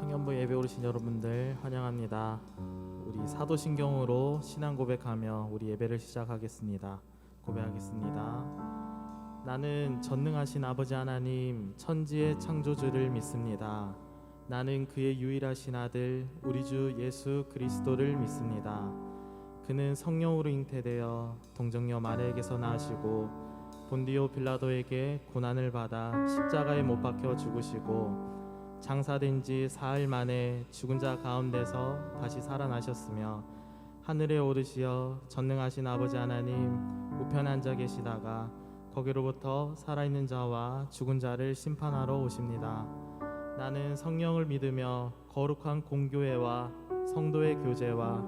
청년부 예배 오르신 여러분들 환영합니다. 우리 사도신경으로 신앙 고백하며 우리 예배를 시작하겠습니다. 고백하겠습니다. 나는 전능하신 아버지 하나님 천지의 창조주를 믿습니다. 나는 그의 유일하신 아들 우리 주 예수 그리스도를 믿습니다. 그는 성령으로 잉태되어 동정녀 마리아에게서 나시고 본디오 빌라도에게 고난을 받아 십자가에 못 박혀 죽으시고 장사된 지 사흘 만에 죽은 자 가운데서 다시 살아나셨으며 하늘에 오르시어 전능하신 아버지 하나님 우편 앉아 계시다가 거기로부터 살아있는 자와 죽은 자를 심판하러 오십니다. 나는 성령을 믿으며 거룩한 공교회와 성도의 교제와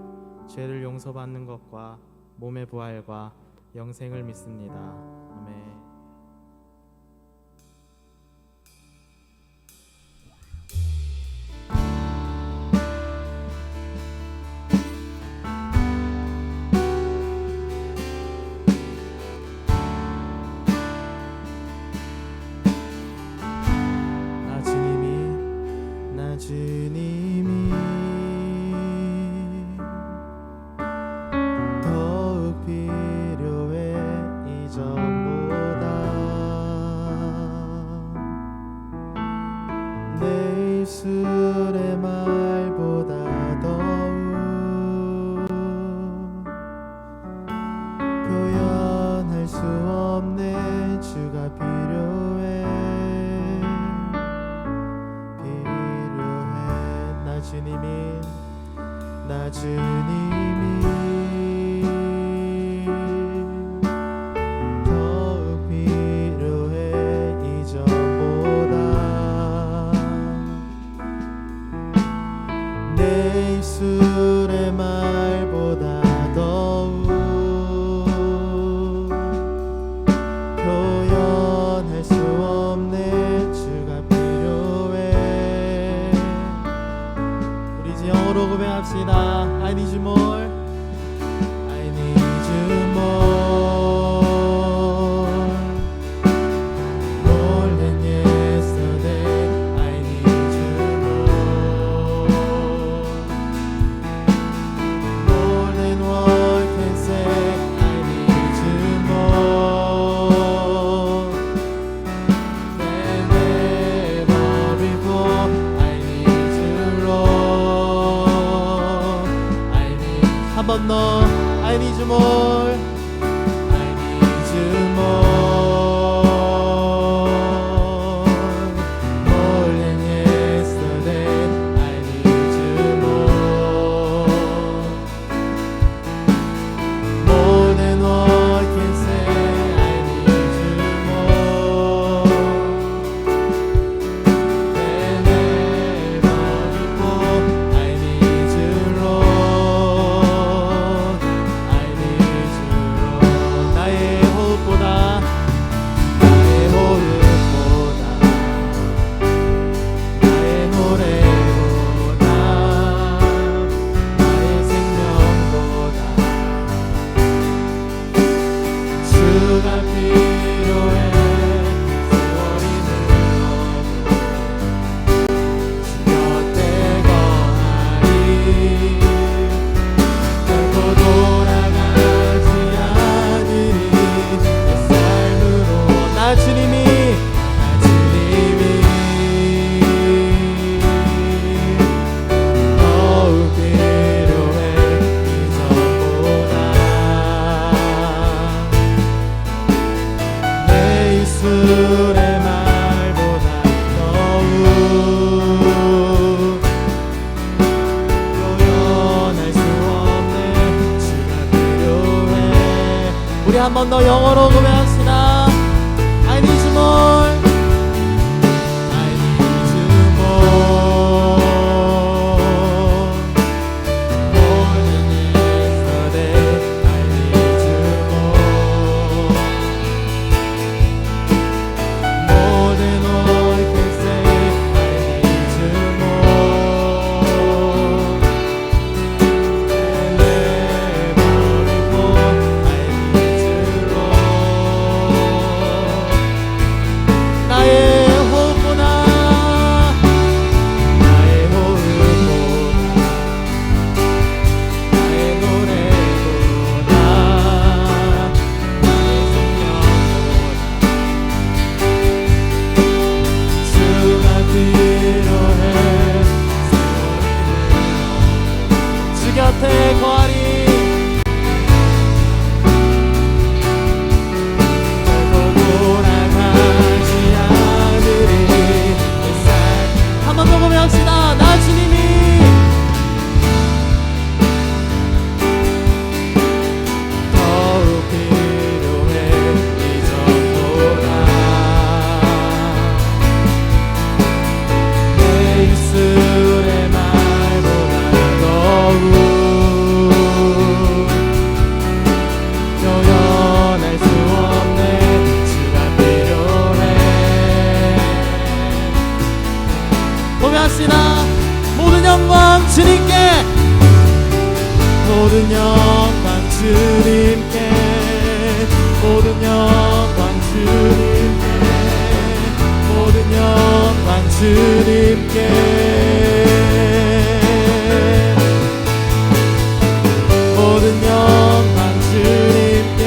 죄를 용서받는 것과 몸의 부활과 영생을 믿습니다. 아멘. 주님이 더욱 필요해 이전보다 내 입술의 말보다 더욱 표현할 수 없네 주가 필요해 나 주님이 더욱 필요해 이전보다 내 입술의 말보다 더욱 표현할 수 없네 주가 필요해. 우리 이제 영어로 고백합시다. I need you more. I need you more. More than yesterday. I need you more. More than words can say. I need you more. Than ever before. I need you, Lord. 한 번 더 I need you more. I need you more. More than yesterday. I need you more. More than what can say. I need you more. Than ever before. I need you, Lord. 나의 호흡보다 나의 노래보다 나의 생명보다 주가 필요해. 세월이 흘러도 주 곁에 거하리 결코 돌아가지 않으리 내 삶으로. 나 주님이 더욱 필요해 이전보다 내 입술의 말보다 더욱 표현할 수 없네 주가 필요해. 우리 한 번 더 영어로 고백합시다. I need you more. I need you more. More than yesterday. I need you more. More than all I can say. I need you more. Than ever before. I need you, Lord. 찬양합시다. 모든 영광 주님께, 모든 영광 주님께, 모든 영광 주님께, 모든 영광 주님께, 모든 영광 주님께,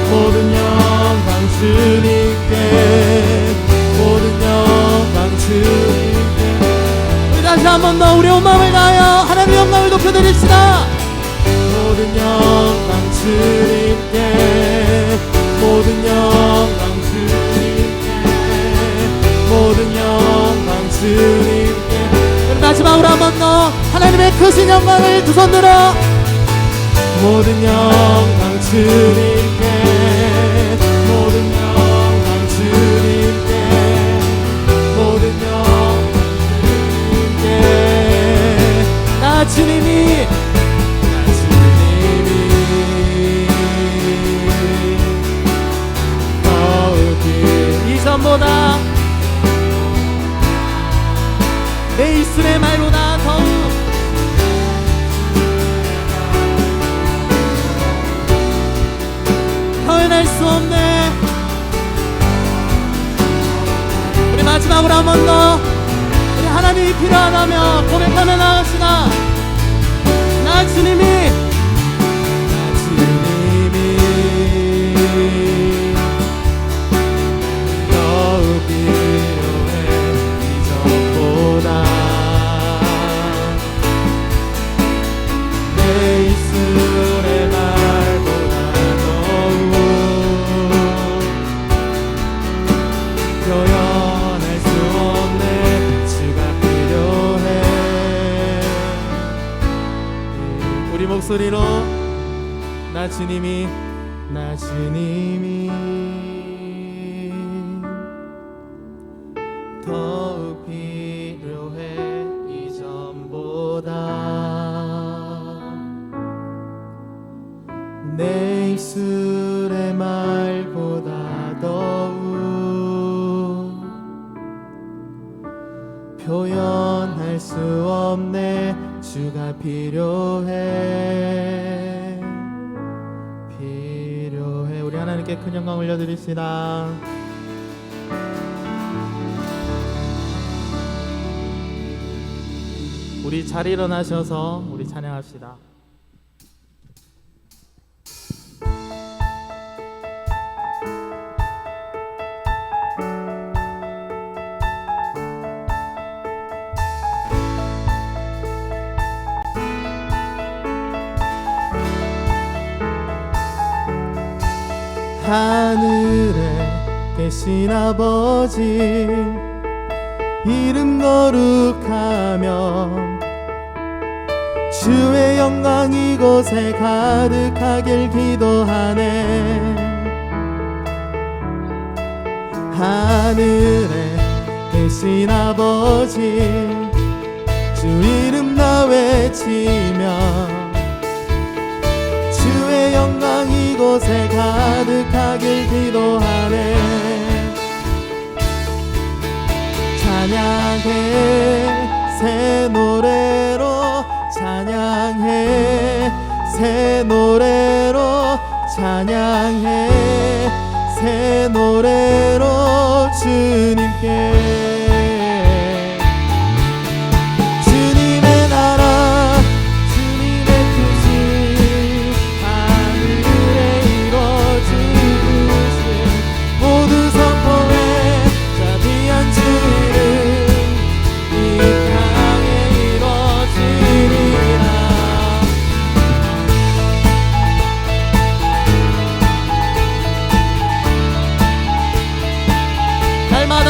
모든 영광 주님께, 모든 영광 주님께. 우리 다시 한 번 더 우리 온 마음을 다하여 하나님의 영광을 높여드립시다. 모든 영광 주님께, 모든 영광 주님께, 모든 영광 주님께. 우리 마지막으로 한 번 더 하나님의 크신 영광을 두 손 들어. 모든 영광 주님께, 모든 영광 주님께, 모든 영광 주님께. 나 주님이, 나 주님이 더욱이 이전보다 내 입술의 말보다 더욱 표현할 수 없네. 우리 마지막으로 한 번 더 우리 하나님이 필요하다며 고백하며 나갑시다. 나 주님이, 나 주님이 더욱 필요해 이전보다. 내 입술의 말보다 더욱 표현할 수 없네. 주가 필요해. 우리 목소리로 나 주님이, 나 주님이 더욱 필요해 이전보다. 내 입술의 말보다 더욱 표현할 수 없네. 주가 필요해, 필요해. 우리 하나님께 큰 영광 올려드립시다. 우리 잘 일어나셔서 우리 찬양합시다. 하늘에 계신 아버지 이름 거룩하며 주의 영광 이곳에 가득하길 기도하네. 하늘에 계신 아버지 주 이름 나 외치며 주의 영광 이곳에 가득하길 기도하네. 찬양해 새 노래로, 찬양해 새 노래로, 찬양해 새 노래로 주님께. 주님의 나라 주님의 뜻이 하늘에 이루어지듯이 모두 선포해 자비한 주 이름 이 땅에 이루어지리라. 날마다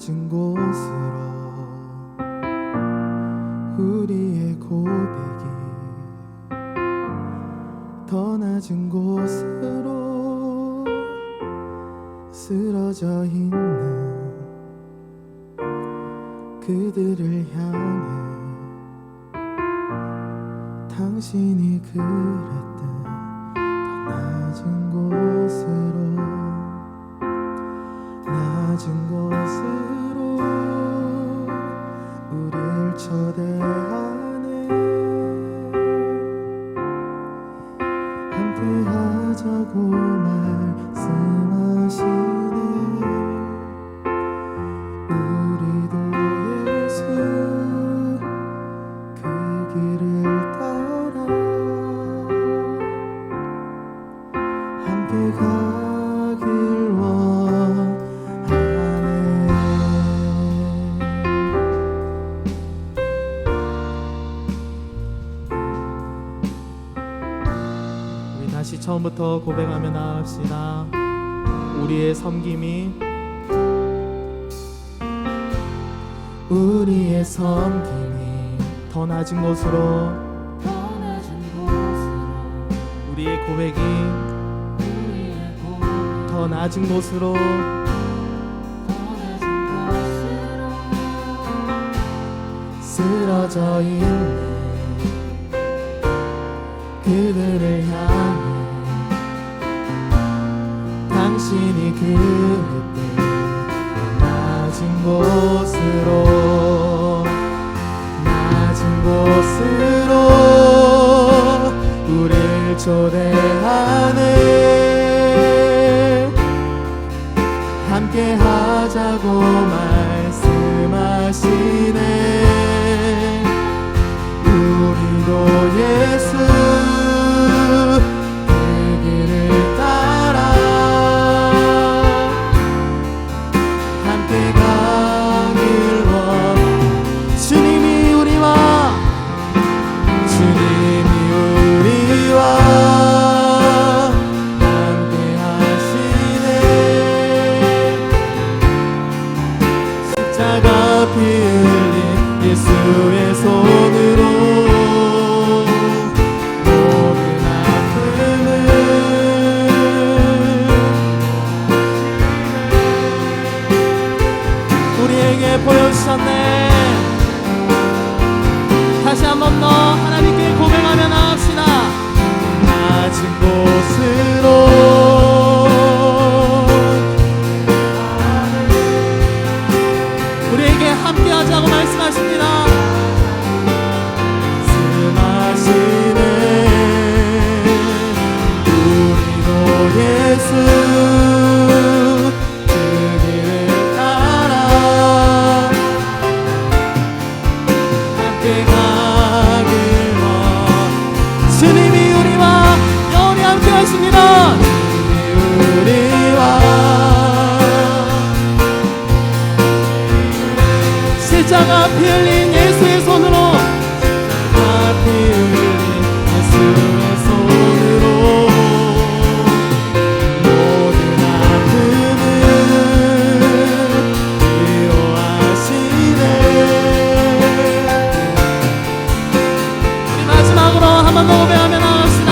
낮은 곳으로 우리의 고백이 더 낮은 곳으로 쓰러져 있는 그들을 향해 당신이 그랬던 더 낮은 곳으로 우릴 초대하네. 함께 하자고 말씀하시네. 우리도 예수 그 길을 따라 함께 가길 다시 처음부터 고백하며 나갑시다. 우리의 섬김이 더 낮은 곳으로 우리의 고백이 더 낮은 곳으로 쓰러져 있는 그들을 향해 당신이 그때 낮은 곳으로 우릴 초대하네. 함께 하자고 말씀하시네. 우리도 예수 그 길을 따라 함께 가길 주님이 우리와 함께 하시네. 십자가 피 흘린 예수의 손으로 모든 아픔을 우리에게 보여주셨네. 다시 한 번 더 하나님께 고백하며 나갑시다. 낮은 곳으로 우리에게 함께하자고 말씀하십니다. 말씀하시네. 우리도 예수 그 길을 따라 함께 가길 주님이 우리와 영원히 함께 하십니다. 우리와 십자가 피 흘린 예수의 손으로 피 흘린 예수의 손으로 모든 아픔을 위로하시네. 우리 마지막으로 한 번 더 고백하며 나갑시다.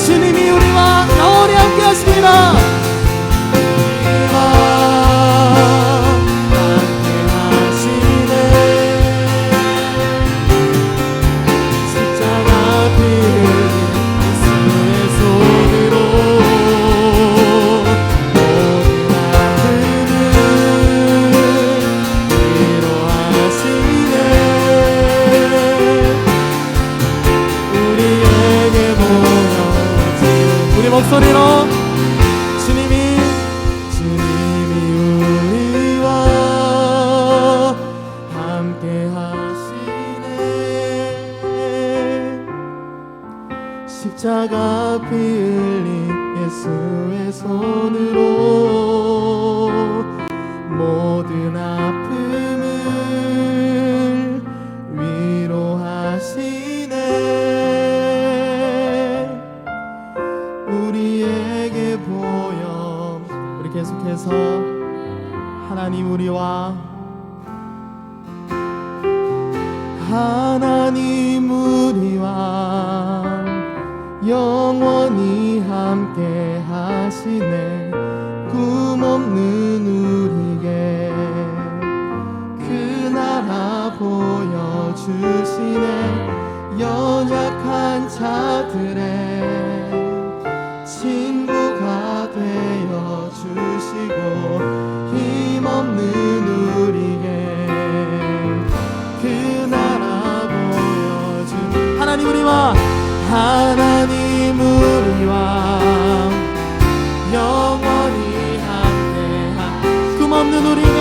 주님이 우리와 영원히 함께 하십니다. 십자가 피 하나님 우리와 영원히 함께 하시네. 꿈없는 우리에게 그 나라 보여주시네. 연약한 자들의 친구가 되어 주시고 힘없는 우리에게 그 나라 보여주. 하나님 우리와 영원히 함께한 꿈없는 우리에게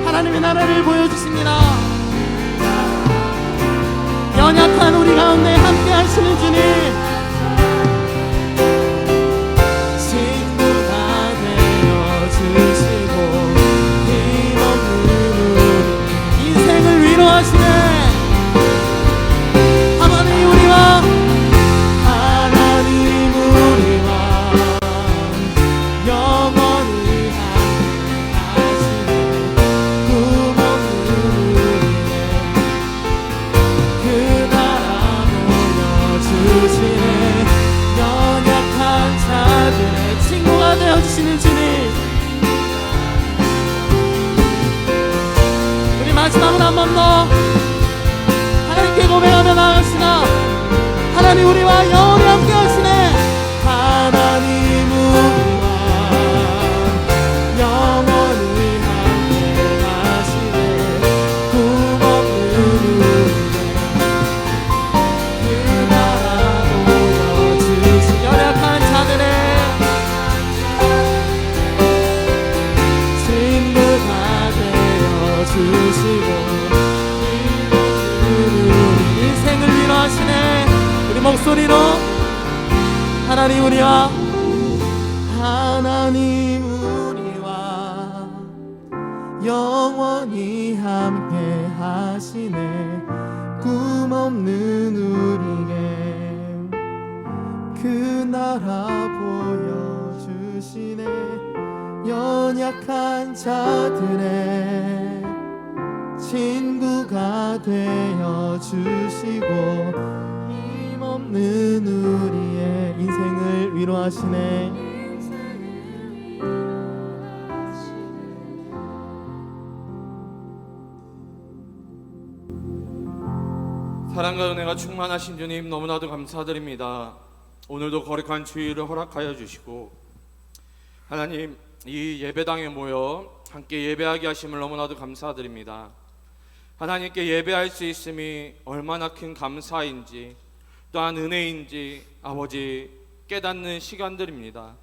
하나님의 나라를 보여주십니다. 연약한 우리 가운데 함께 하시는 주님, 친구가 되어주시고 힘없는 우리 인생을 위로하시네. 하나님 우리와 영원히 함께하시네. 꿈없는 우리의 그 나라 보여주시네. 연약한 자들의 친구가 되어주시는 주님, 우리 마지막으로 한 번 더 하나님께 고백하며 나아갑시다. 하나님 우리와 영원히 함께 하시네. 하나님 우리와 영원히 함께 하시네. 꿈없는 우리의 그 나라 보여주신 연약한 자들의 친구가 되어주시고 인생을 위로하시네. 우리 목소리로 하나님 우리와 영원히 함께 하시네. 꿈없는 우리에게 그 나라 보여주시네. 연약한 자들의 친구가 되어주시고 힘없는 우리의 인생을 위로하시네. 사랑과 은혜가 충만하신 주님, 너무나도 감사드립니다. 오늘도 거룩한 주일을 허락하여 주시고 하나님, 이 예배당에 모여 함께 예배하게 하심을 너무나도 감사드립니다. 하나님께 예배할 수 있음이 얼마나 큰 감사인지 또한 은혜인지 아버지 깨닫는 시간들입니다.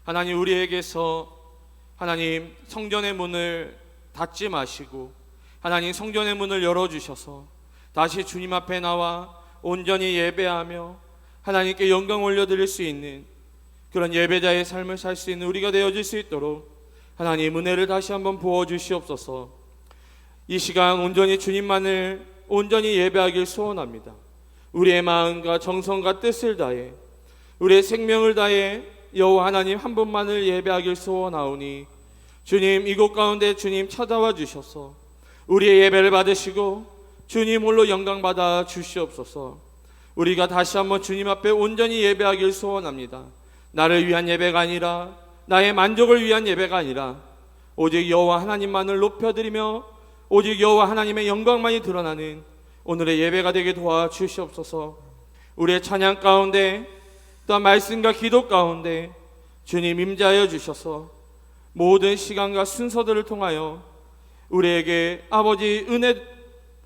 하나님, 우리에게서 하나님 성전의 문을 닫지 마시고 하나님 성전의 문을 열어주셔서 다시 주님 앞에 나와 온전히 예배하며 하나님께 영광 올려드릴 수 있는 그런 예배자의 삶을 살 수 있는 우리가 되어질 수 있도록 하나님 은혜를 다시 한번 부어주시옵소서. 이 시간 온전히 주님만을 온전히 예배하길 소원합니다. 우리의 마음과 정성과 뜻을 다해 우리의 생명을 다해 여호와 하나님 한 분만을 예배하길 소원하오니 주님, 이곳 가운데 주님 찾아와 주셔서 우리의 예배를 받으시고 주님 홀로 영광 받아 주시옵소서. 우리가 다시 한번 주님 앞에 온전히 예배하길 소원합니다. 나를 위한 예배가 아니라 나의 만족을 위한 예배가 아니라 오직 여호와 하나님만을 높여드리며 오직 여호와 하나님의 영광만이 드러나는 오늘의 예배가 되게 도와주시옵소서. 우리의 찬양 가운데 또한 말씀과 기도 가운데 주님 임재하여 주셔서 모든 시간과 순서들을 통하여 우리에게 아버지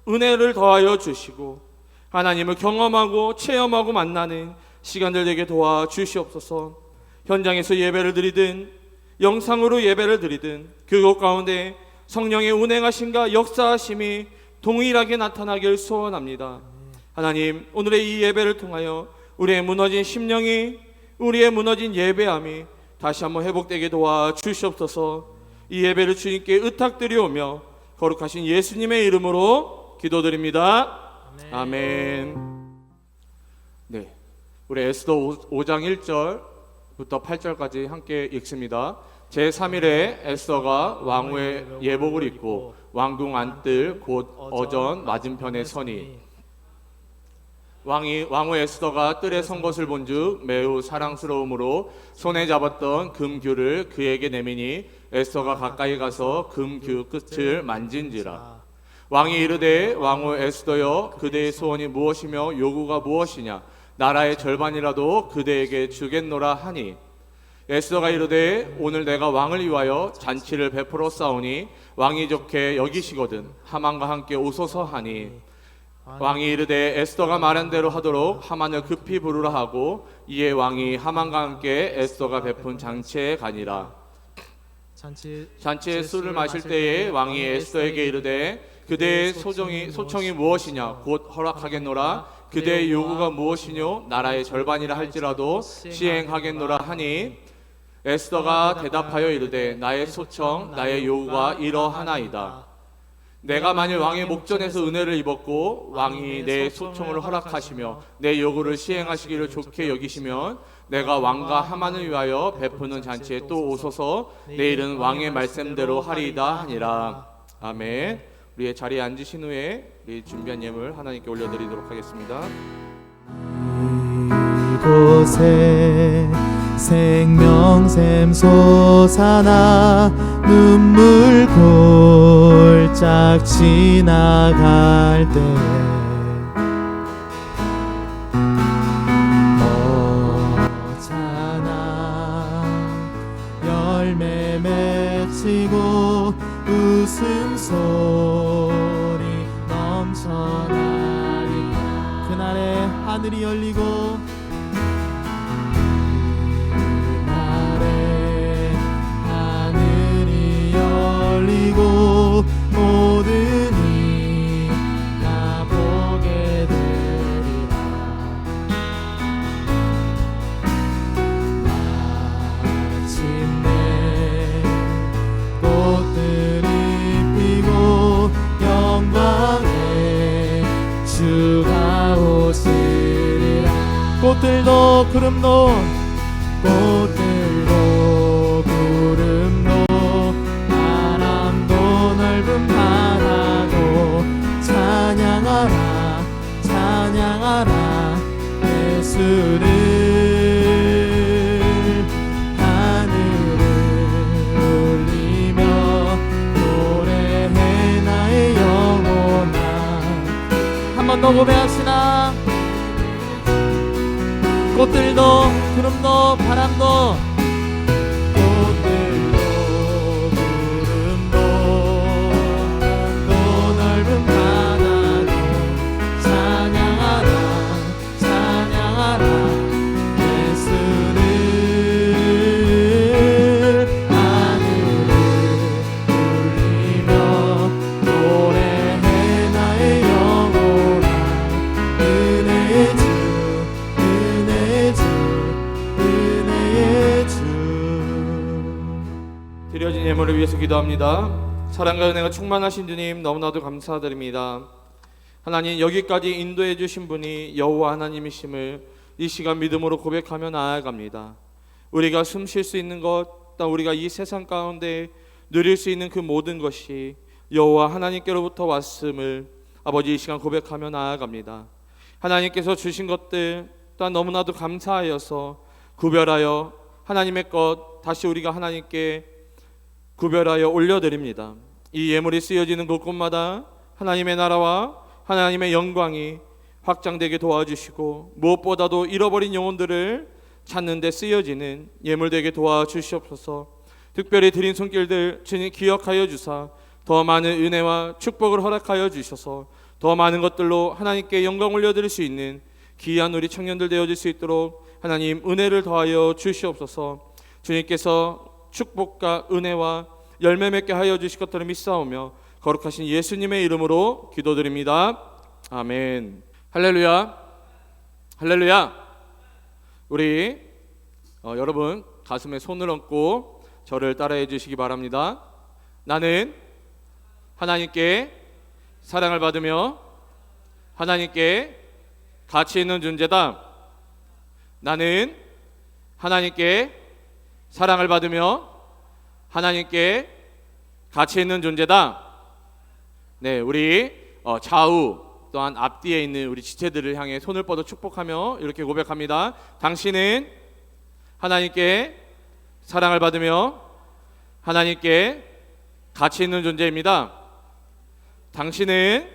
은혜를 더하여 주시고 하나님을 경험하고 체험하고 만나는 시간들 되게 도와주시옵소서. 현장에서 예배를 드리든 영상으로 예배를 드리든 그곳 가운데 성령의 운행하심과 역사하심이 동일하게 나타나길 소원합니다. 하나님, 오늘의 이 예배를 통하여 우리의 무너진 심령이, 우리의 무너진 예배함이 다시 한번 회복되게 도와주시옵소서. 이 예배를 주님께 의탁드리오며 거룩하신 예수님의 이름으로 기도드립니다. 아멘. 네, 우리 에스더 5장 1절부터 8절까지 함께 읽습니다. 제3일에 에스더가 왕후의 예복을 입고 왕궁 안뜰 곧 어전 맞은편에 서니 왕후 에스더가 뜰에 선 것을 본즉 매우 사랑스러움으로 손에 잡았던 금규를 그에게 내미니 에스더가 가까이 가서 금규 끝을 만진지라. 왕이 이르되 왕후 에스더여 그대의 소원이 무엇이며 요구가 무엇이냐 나라의 절반이라도 그대에게 주겠노라 하니 에스더가 이르되 오늘 내가 왕을 위하여 잔치를 베풀어 싸우니 왕이 좋게 여기시거든 하만과 함께 오소서 하니 왕이 이르되 에스더가 말한 대로 하도록 하만을 급히 부르라 하고 이에 왕이 하만과 함께 에스더가 베푼 잔치에 가니라. 잔치에 술을 마실 때에 왕이 에스더에게 이르되 그대의 소청이 무엇이냐 곧 허락하겠노라. 그대의 요구가 무엇이뇨 나라의 절반이라 할지라도 시행하겠노라 하니 에스더가 대답하여 이르되 나의 소청 나의 요구가 이러하나이다. 내가 만일 왕의 목전에서 은혜를 입었고 왕이 내 소청을 허락하시며 내 요구를 시행하시기를 좋게 여기시면 내가 왕과 하만을 위하여 베푸는 잔치에 또 오소서 내일은 왕의 말씀대로 하리이다 하니라. 아멘. 우리의 자리에 앉으신 후에 우리 준비한 예물 하나님께 올려드리도록 하겠습니다. 이곳에 생명샘 솟아나 눈물 골짝 지나갈 때 어잖아 열매 맺히고 웃음소리 넘쳐나리 그날에 하늘이 열리고 모든 이 다 보게 되리라. 마침내 꽃들이 피고 영광의 주가 오시리라. 꽃들도 구름도 넓은 바다도 찬양하라 찬양하라 예수를 하늘을 울리며 노래해 나의 영혼아. 한 번 더 고백합시다. 꽃들도 구름도 바람도 드려진 예물을 위해서 기도합니다. 사랑과 은혜가 충만하신 주님 너무나도 감사드립니다. 하나님 여기까지 인도해 주신 분이 여호와 하나님이심을 이 시간 믿음으로 고백하며 나아갑니다. 우리가 숨 쉴 수 있는 것, 또 우리가 이 세상 가운데 누릴 수 있는 그 모든 것이 여호와 하나님께로부터 왔음을 아버지 이 시간 고백하며 나아갑니다. 하나님께서 주신 것들 또한 너무나도 감사하여서 구별하여 하나님의 것 다시 우리가 하나님께 구별하여 올려드립니다. 이 예물이 쓰여지는 곳곳마다 하나님의 나라와 하나님의 영광이 확장되게 도와주시고 무엇보다도 잃어버린 영혼들을 찾는 데 쓰여지는 예물 되게 도와주시옵소서. 특별히 드린 손길들 주님 기억하여 주사 더 많은 은혜와 축복을 허락하여 주셔서 더 많은 것들로 하나님께 영광 올려드릴 수 있는 귀한 우리 청년들 되어질 수 있도록 하나님 은혜를 더하여 주시옵소서. 주님께서 축복과 은혜와 열매 맺게 하여 주실 것들을 믿사오며 거룩하신 예수님의 이름으로 기도드립니다. 아멘. 할렐루야. 할렐루야. 우리 여러분 가슴에 손을 얹고 저를 따라해 주시기 바랍니다. 나는 하나님께 사랑을 받으며 하나님께 가치 있는 존재다. 나는 하나님께 사랑을 받으며 하나님께 가치 있는 존재다. 네, 우리 좌우 또한 앞뒤에 있는 우리 지체들을 향해 손을 뻗어 축복하며 이렇게 고백합니다. 당신은 하나님께 사랑을 받으며 하나님께 가치 있는 존재입니다. 당신은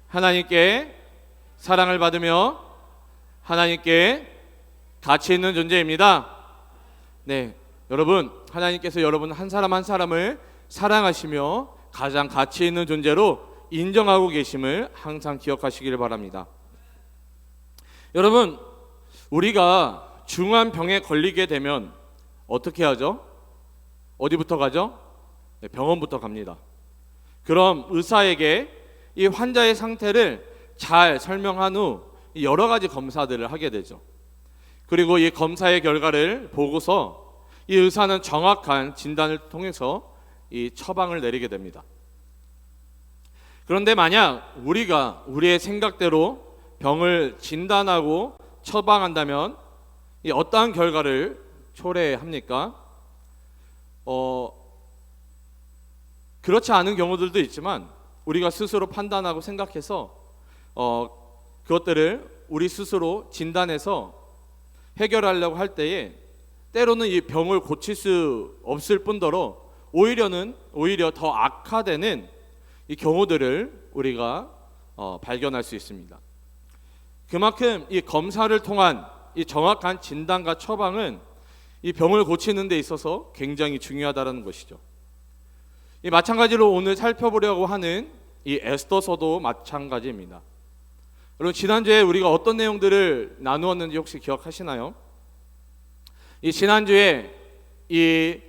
하나님께 사랑을 받으며 하나님께 가치 있는 존재입니다. 네, 여러분, 하나님께서 여러분 한 사람 한 사람을 사랑하시며 가장 가치 있는 존재로 인정하고 계심을 항상 기억하시기를 바랍니다. 여러분, 우리가 중한 병에 걸리게 되면 어떻게 하죠? 어디부터 가죠? 네, 병원부터 갑니다. 그럼 의사에게 이 환자의 상태를 잘 설명한 후 여러 가지 검사들을 하게 되죠. 그리고 이 검사의 결과를 보고서 이 의사는 정확한 진단을 통해서 이 처방을 내리게 됩니다. 그런데 만약 우리가 우리의 생각대로 병을 진단하고 처방한다면 이 어떠한 결과를 초래합니까? 그렇지 않은 경우들도 있지만 우리가 스스로 판단하고 생각해서 그것들을 우리 스스로 진단해서 해결하려고 할 때에 때로는 이 병을 고칠 수 없을 뿐더러 오히려 더 악화되는 이 경우들을 우리가 발견할 수 있습니다. 그만큼 이 검사를 통한 이 정확한 진단과 처방은 이 병을 고치는 데 있어서 굉장히 중요하다는 것이죠. 이 마찬가지로 오늘 살펴보려고 하는 이 에스더서도 마찬가지입니다. 여러분, 지난주에 우리가 어떤 내용들을 나누었는지 혹시 기억하시나요? 이 지난주에 이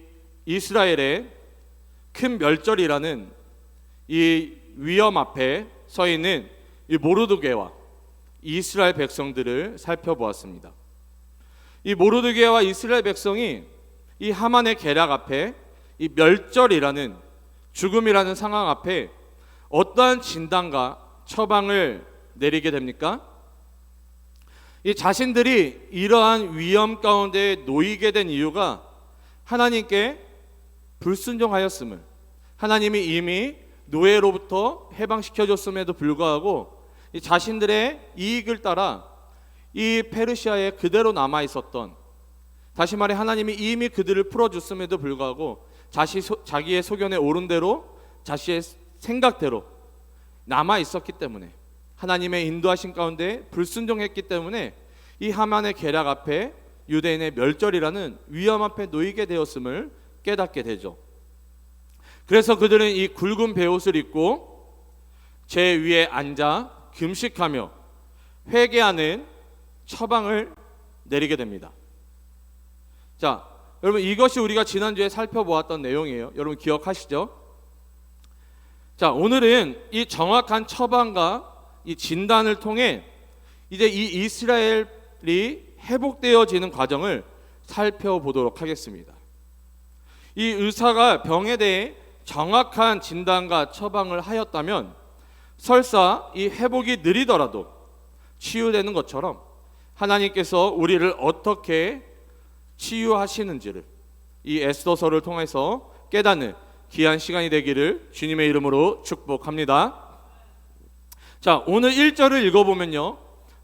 이스라엘의 큰 멸절이라는 이 위험 앞에 서 있는 이 모르드게와 이스라엘 백성들을 살펴보았습니다. 이 모르드게와 이스라엘 백성이 이 하만의 계략 앞에 이 멸절이라는 죽음이라는 상황 앞에 어떠한 진단과 처방을 내리게 됩니까? 이 자신들이 이러한 위험 가운데 놓이게 된 이유가 하나님께 불순종하였음을, 하나님이 이미 노예로부터 해방시켜줬음에도 불구하고 이 자신들의 이익을 따라 이 페르시아에 그대로 남아 있었던, 다시 말해 하나님이 이미 그들을 풀어줬음에도 불구하고 자기의 소견에 오른 대로 자신의 생각대로 남아 있었기 때문에, 하나님의 인도하신 가운데 불순종했기 때문에 이 하만의 계략 앞에 유대인의 멸절이라는 위험 앞에 놓이게 되었음을 깨닫게 되죠. 그래서 그들은 이 굵은 베옷을 입고 제 위에 앉아 금식하며 회개하는 처방을 내리게 됩니다. 자, 여러분, 이것이 우리가 지난주에 살펴보았던 내용이에요. 여러분 기억하시죠? 자, 오늘은 이 정확한 처방과 이 진단을 통해 이제 이 이스라엘이 회복되어지는 과정을 살펴보도록 하겠습니다. 이 의사가 병에 대해 정확한 진단과 처방을 하였다면 설사 이 회복이 느리더라도 치유되는 것처럼 하나님께서 우리를 어떻게 치유하시는지를 이 에스더서를 통해서 깨닫는 귀한 시간이 되기를 주님의 이름으로 축복합니다. 자, 오늘 1절을 읽어보면요,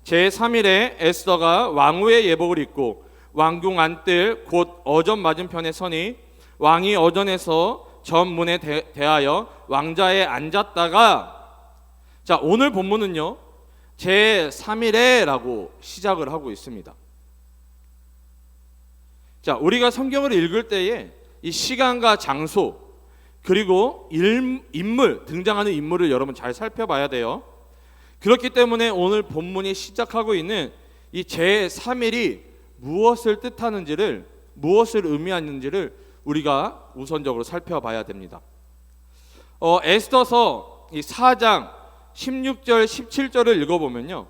제3일에 에스더가 왕후의 예복을 입고 왕궁 안뜰 곧 어전 맞은편에 서니 왕이 어전에서 전문에 대하여 왕자에 앉았다가, 자, 오늘 본문은요 제3일에 라고 시작을 하고 있습니다. 자, 우리가 성경을 읽을 때에 이 시간과 장소 그리고 인물, 등장하는 인물을 여러분 잘 살펴봐야 돼요. 그렇기 때문에 오늘 본문이 시작하고 있는 이 제3일이 무엇을 뜻하는지를, 무엇을 의미하는지를 우리가 우선적으로 살펴봐야 됩니다. 에스더서 이 4장 16절 17절을 읽어보면요,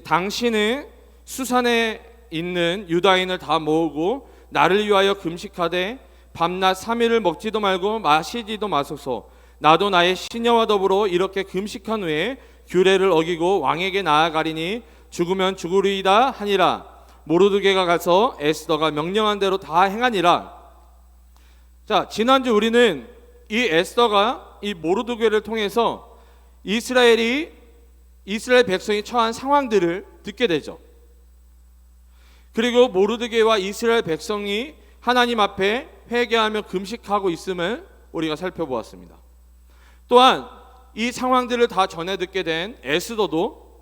당신은 수산에 있는 유다인을 다 모으고 나를 위하여 금식하되 밤낮 3일을 먹지도 말고 마시지도 마소서. 나도 나의 시녀와 더불어 이렇게 금식한 후에 규례를 어기고 왕에게 나아가리니 죽으면 죽으리이다 하니라. 모르드게가 가서 에스더가 명령한 대로 다 행하니라. 자, 지난주 우리는 이 에스더가 이 모르드게를 통해서 이스라엘 백성이 처한 상황들을 듣게 되죠. 그리고 모르드게와 이스라엘 백성이 하나님 앞에 회개하며 금식하고 있음을 우리가 살펴보았습니다. 또한 이 상황들을 다 전해 듣게 된 에스더도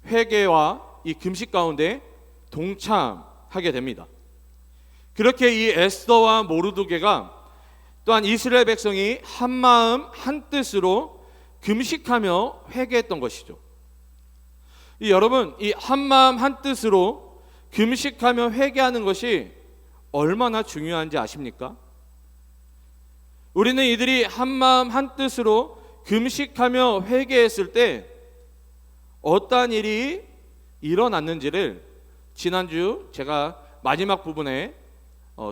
회개와 이 금식 가운데 동참하게 됩니다. 그렇게 이 에스더와 모르드게가 또한 이스라엘 백성이 한 마음 한 뜻으로 금식하며 회개했던 것이죠. 여러분, 이 한 마음 한 뜻으로 금식하며 회개하는 것이 얼마나 중요한지 아십니까? 우리는 이들이 한 마음 한 뜻으로 금식하며 회개했을 때 어떠한 일이 일어났는지를 지난주 제가 마지막 부분에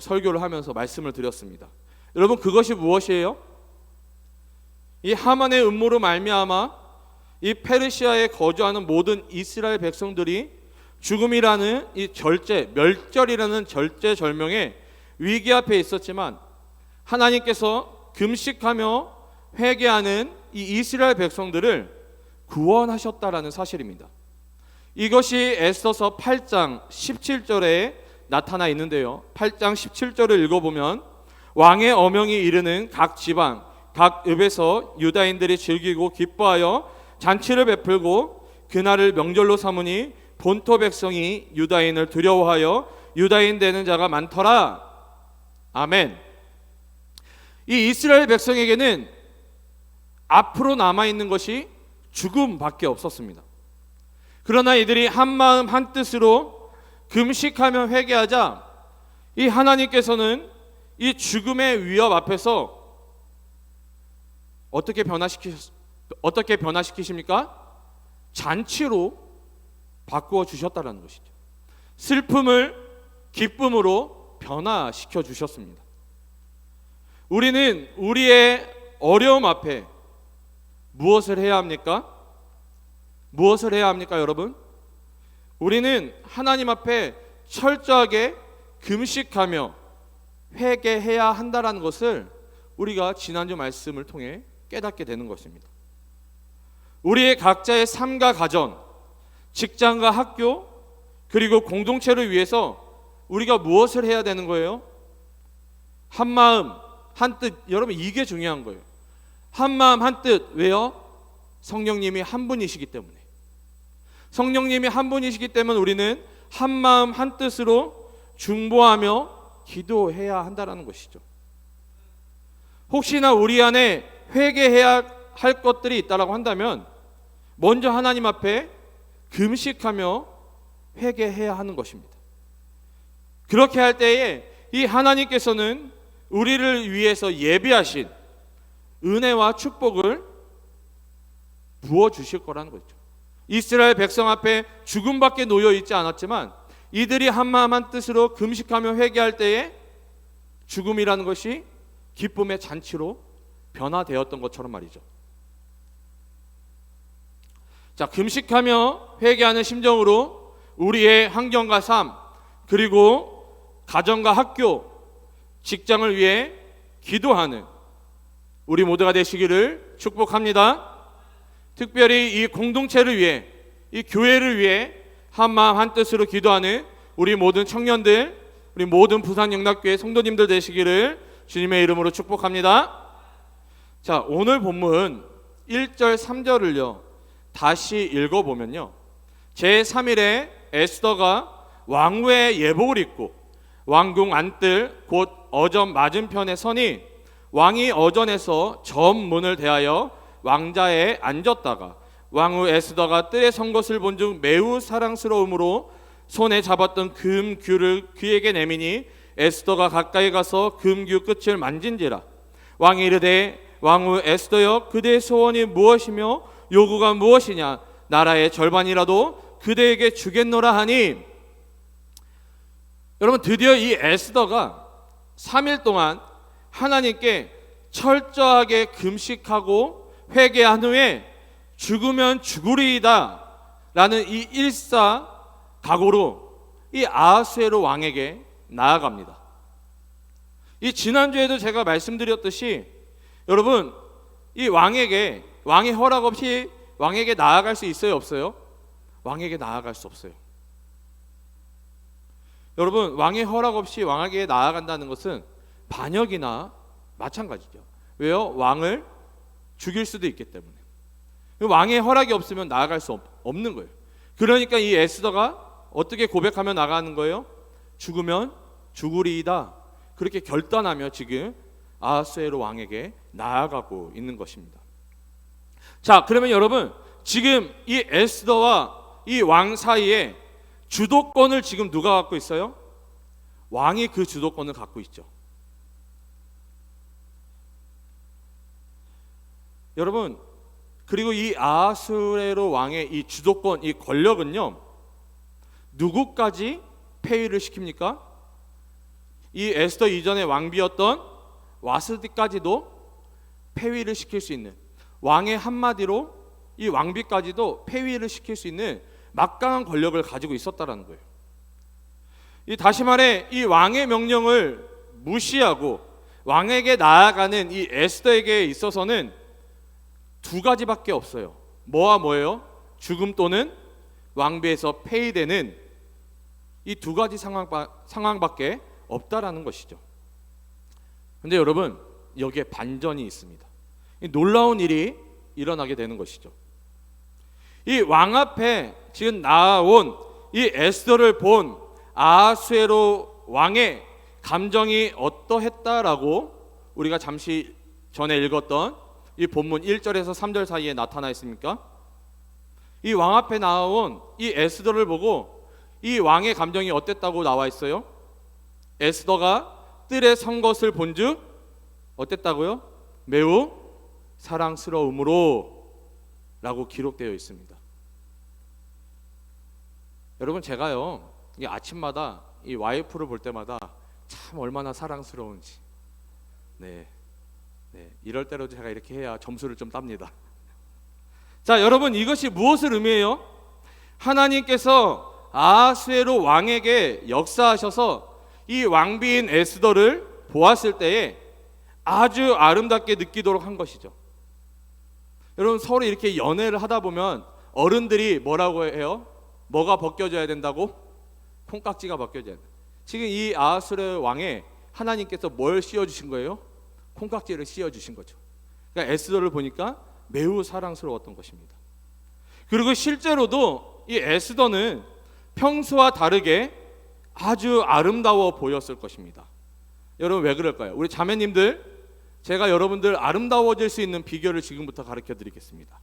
설교를 하면서 말씀을 드렸습니다. 여러분, 그것이 무엇이에요? 이 하만의 음모로 말미암아 이 페르시아에 거주하는 모든 이스라엘 백성들이 죽음이라는 이 멸절이라는 절제절명의 위기 앞에 있었지만 하나님께서 금식하며 회개하는 이 이스라엘 백성들을 구원하셨다라는 사실입니다. 이것이 에스더서 8장 17절에 나타나 있는데요. 8장 17절을 읽어보면 왕의 어명이 이르는 각 지방 각 읍에서 유다인들이 즐기고 기뻐하여 잔치를 베풀고 그날을 명절로 삼으니 본토 백성이 유다인을 두려워하여 유다인 되는 자가 많더라. 아멘. 이 이스라엘 백성에게는 앞으로 남아있는 것이 죽음밖에 없었습니다. 그러나 이들이 한 마음 한 뜻으로 금식하며 회개하자 이 하나님께서는 이 죽음의 위협 앞에서 어떻게 변화시키십니까? 잔치로 바꾸어 주셨다는 것이죠. 슬픔을 기쁨으로 변화시켜 주셨습니다. 우리는 우리의 어려움 앞에 무엇을 해야 합니까? 무엇을 해야 합니까, 여러분? 우리는 하나님 앞에 철저하게 금식하며 회개해야 한다는 것을 우리가 지난주 말씀을 통해 깨닫게 되는 것입니다. 우리의 각자의 삶과 가정, 직장과 학교, 그리고 공동체를 위해서 우리가 무엇을 해야 되는 거예요? 한 마음, 한 뜻. 여러분, 이게 중요한 거예요. 한 마음, 한 뜻. 왜요? 성령님이 한 분이시기 때문에. 성령님이 한 분이시기 때문에 우리는 한 마음, 한 뜻으로 중보하며 기도해야 한다는 것이죠. 혹시나 우리 안에 회개해야 할 것들이 있다고 한다면 먼저 하나님 앞에 금식하며 회개해야 하는 것입니다. 그렇게 할 때에 이 하나님께서는 우리를 위해서 예비하신 은혜와 축복을 부어주실 거라는 거죠. 이스라엘 백성 앞에 죽음밖에 놓여 있지 않았지만 이들이 한마음 한뜻으로 금식하며 회개할 때에 죽음이라는 것이 기쁨의 잔치로 변화되었던 것처럼 말이죠. 자, 금식하며 회개하는 심정으로 우리의 환경과 삶, 그리고 가정과 학교, 직장을 위해 기도하는 우리 모두가 되시기를 축복합니다. 특별히 이 공동체를 위해, 이 교회를 위해 한마음 한뜻으로 기도하는 우리 모든 청년들, 우리 모든 부산영락교회 성도님들 되시기를 주님의 이름으로 축복합니다. 자, 오늘 본문 1절 3절을요 다시 읽어보면요, 제3일에 에스더가 왕후의 예복을 입고 왕궁 안뜰 곧 어전 맞은편에 서니 왕이 어전에서 전문을 대하여 왕자에 앉았다가 왕후 에스더가 뜰에 선 것을 본즉 매우 사랑스러움으로 손에 잡았던 금규를 그에게 내미니 에스더가 가까이 가서 금규 끝을 만진지라. 왕이 이르되 왕후 에스더여, 그대의 소원이 무엇이며 요구가 무엇이냐? 나라의 절반이라도 그대에게 주겠노라 하니. 여러분, 드디어 이 에스더가 3일 동안 하나님께 철저하게 금식하고 회개한 후에 죽으면 죽으리이다 라는 이 일사각오로 이 아하수에로 왕에게 나아갑니다. 이 지난주에도 제가 말씀드렸듯이 여러분, 이 왕에게 왕의 허락 없이 왕에게 나아갈 수 있어요, 없어요? 왕에게 나아갈 수 없어요. 여러분, 왕의 허락 없이 왕에게 나아간다는 것은 반역이나 마찬가지죠. 왜요? 왕을 죽일 수도 있기 때문에. 왕의 허락이 없으면 나아갈 수 없는 거예요. 그러니까 이 에스더가 어떻게 고백하며 나가는 거예요? 죽으면 죽으리이다. 그렇게 결단하며 지금 아하수에로 왕에게 나아가고 있는 것입니다. 자, 그러면 여러분, 지금 이 에스더와 이 왕 사이에 주도권을 지금 누가 갖고 있어요? 왕이 그 주도권을 갖고 있죠. 여러분, 그리고 이 아하수에로 왕의 이 주도권, 이 권력은요, 누구까지 폐위를 시킵니까? 이 에스더 이전의 왕비였던 와스디까지도 폐위를 시킬 수 있는, 왕의 한마디로 이 왕비까지도 폐위를 시킬 수 있는 막강한 권력을 가지고 있었다라는 거예요. 이 다시 말해, 이 왕의 명령을 무시하고 왕에게 나아가는 이 에스더에게 있어서는 두 가지밖에 없어요. 뭐와 뭐예요? 죽음 또는 왕비에서 폐위되는 이 두 가지 상황밖에 없다라는 것이죠. 근데 여러분, 여기에 반전이 있습니다. 이 놀라운 일이 일어나게 되는 것이죠. 이 왕 앞에 지금 나온 이 에스더를 본 아하수에로 왕의 감정이 어떠했다라고 우리가 잠시 전에 읽었던 이 본문 1절에서 3절 사이에 나타나 있습니까? 이 왕 앞에 나온 이 에스더를 보고 이 왕의 감정이 어땠다고 나와 있어요? 에스더가 뜰에 선 것을 본즉 어땠다고요? 매우 사랑스러움으로 라고 기록되어 있습니다. 여러분, 제가요, 이 아침마다 이 와이프를 볼 때마다 참 얼마나 사랑스러운지, 네, 이럴 때로 제가 이렇게 해야 점수를 좀 땁니다. 자, 여러분, 이것이 무엇을 의미해요? 하나님께서 아하수에로 왕에게 역사하셔서 이 왕비인 에스더를 보았을 때에 아주 아름답게 느끼도록 한 것이죠. 여러분, 서로 이렇게 연애를 하다 보면 어른들이 뭐라고 해요? 뭐가 벗겨져야 된다고? 콩깍지가 벗겨져야 돼. 지금 이 아하수에로 왕에 하나님께서 뭘 씌워주신 거예요? 콩깍지를 씌워주신 거죠. 그러니까 에스더를 보니까 매우 사랑스러웠던 것입니다. 그리고 실제로도 이 에스더는 평소와 다르게 아주 아름다워 보였을 것입니다. 여러분, 왜 그럴까요? 우리 자매님들, 제가 여러분들 아름다워질 수 있는 비결을 지금부터 가르쳐 드리겠습니다.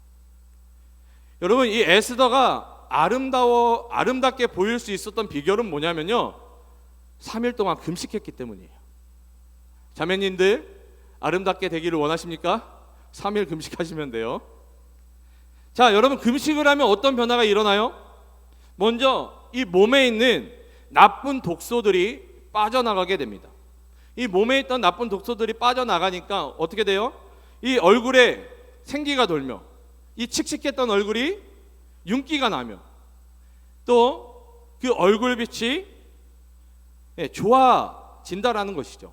여러분, 이 에스더가 아름답게 보일 수 있었던 비결은 뭐냐면요, 3일 동안 금식했기 때문이에요. 자매님들, 아름답게 되기를 원하십니까? 3일 금식하시면 돼요. 자, 여러분, 금식을 하면 어떤 변화가 일어나요? 먼저 이 몸에 있는 나쁜 독소들이 빠져나가게 됩니다. 이 몸에 있던 나쁜 독소들이 빠져나가니까 어떻게 돼요? 이 얼굴에 생기가 돌며 이 칙칙했던 얼굴이 윤기가 나며 또 그 얼굴빛이 좋아진다라는 것이죠.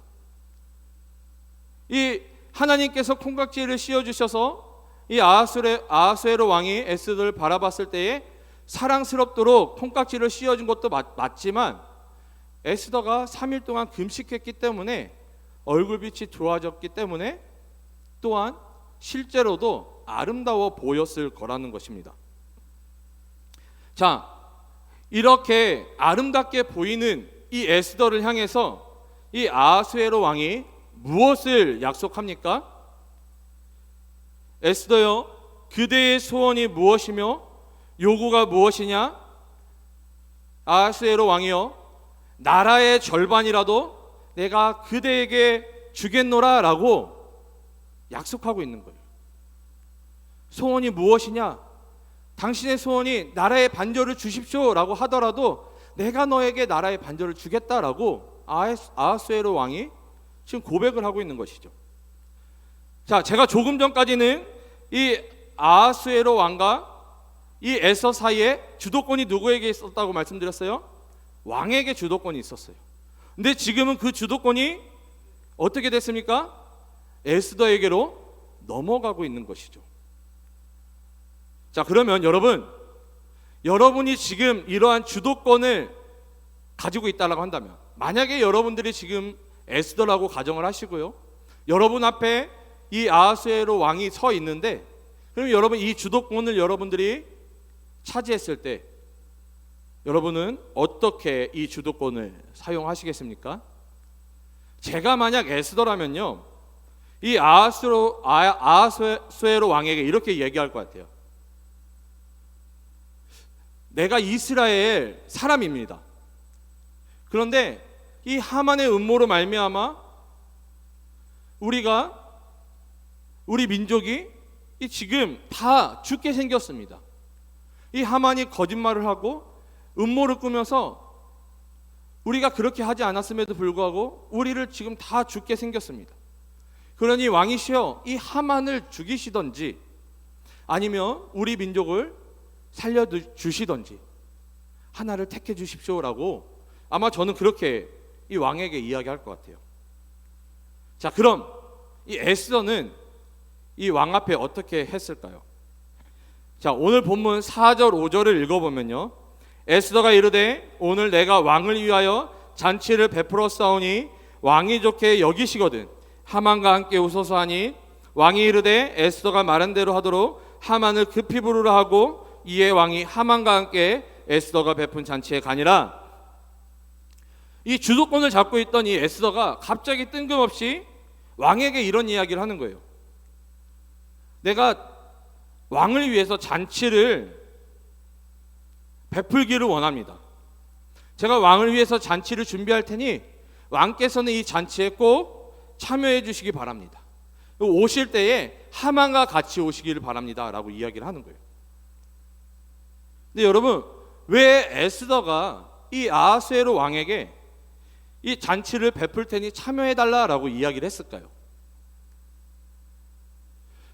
이 하나님께서 콩깍지를 씌워주셔서 이 아하수에로 왕이 에스더를 바라봤을 때에 사랑스럽도록 콩깍지를 씌워준 것도 맞지만 에스더가 3일 동안 금식했기 때문에 얼굴빛이 좋아졌기 때문에 또한 실제로도 아름다워 보였을 거라는 것입니다. 자, 이렇게 아름답게 보이는 이 에스더를 향해서 이 아하수에로 왕이 무엇을 약속합니까? 에스더여, 그대의 소원이 무엇이며 요구가 무엇이냐? 아하수에로 왕이여, 나라의 절반이라도 내가 그대에게 주겠노라 라고 약속하고 있는 거예요. 소원이 무엇이냐? 당신의 소원이 나라의 반절을 주십시오 라고 하더라도 내가 너에게 나라의 반절을 주겠다라고 아하수에로 왕이 지금 고백을 하고 있는 것이죠. 자, 제가 조금 전까지는 이 아하수에로 왕과 이 에스더 사이에 주도권이 누구에게 있었다고 말씀드렸어요? 왕에게 주도권이 있었어요. 근데 지금은 그 주도권이 어떻게 됐습니까? 에스더에게로 넘어가고 있는 것이죠. 자, 그러면 여러분이 지금 이러한 주도권을 가지고 있다라고 한다면, 만약에 여러분들이 지금 에스더라고 가정을 하시고요, 여러분 앞에 이 아하수에로 왕이 서 있는데, 그럼 여러분 이 주도권을 여러분들이 차지했을 때 여러분은 어떻게 이 주도권을 사용하시겠습니까? 제가 만약 에스더라면요, 이 아하수에로 왕에게 이렇게 얘기할 것 같아요. 내가 이스라엘 사람입니다. 그런데 이 하만의 음모로 말미암아 우리 민족이 지금 다 죽게 생겼습니다. 이 하만이 거짓말을 하고 음모를 꾸며서 우리가 그렇게 하지 않았음에도 불구하고 우리를 지금 다 죽게 생겼습니다. 그러니 왕이시여, 이 하만을 죽이시던지 아니면 우리 민족을 살려주시던지 하나를 택해 주십시오라고 아마 저는 그렇게 이 왕에게 이야기할 것 같아요. 자, 그럼 이 에스더는 이 왕 앞에 어떻게 했을까요? 자, 오늘 본문 4절 5절을 읽어보면요, 에스더가 이르되 오늘 내가 왕을 위하여 잔치를 베풀었사오니 왕이 좋게 여기시거든 하만과 함께 웃어서 하니, 왕이 이르되 에스더가 말한 대로 하도록 하만을 급히 부르라 하고, 이에 왕이 하만과 함께 에스더가 베푼 잔치에 가니라. 이 주도권을 잡고 있던 이 에스더가 갑자기 뜬금없이 왕에게 이런 이야기를 하는 거예요. 내가 왕을 위해서 잔치를 베풀기를 원합니다. 제가 왕을 위해서 잔치를 준비할 테니 왕께서는 이 잔치에 꼭 참여해 주시기 바랍니다. 오실 때에 하만과 같이 오시기를 바랍니다 라고 이야기를 하는 거예요. 근데 여러분, 왜 에스더가 이 아하수에로 왕에게 이 잔치를 베풀 테니 참여해 달라라고 이야기를 했을까요?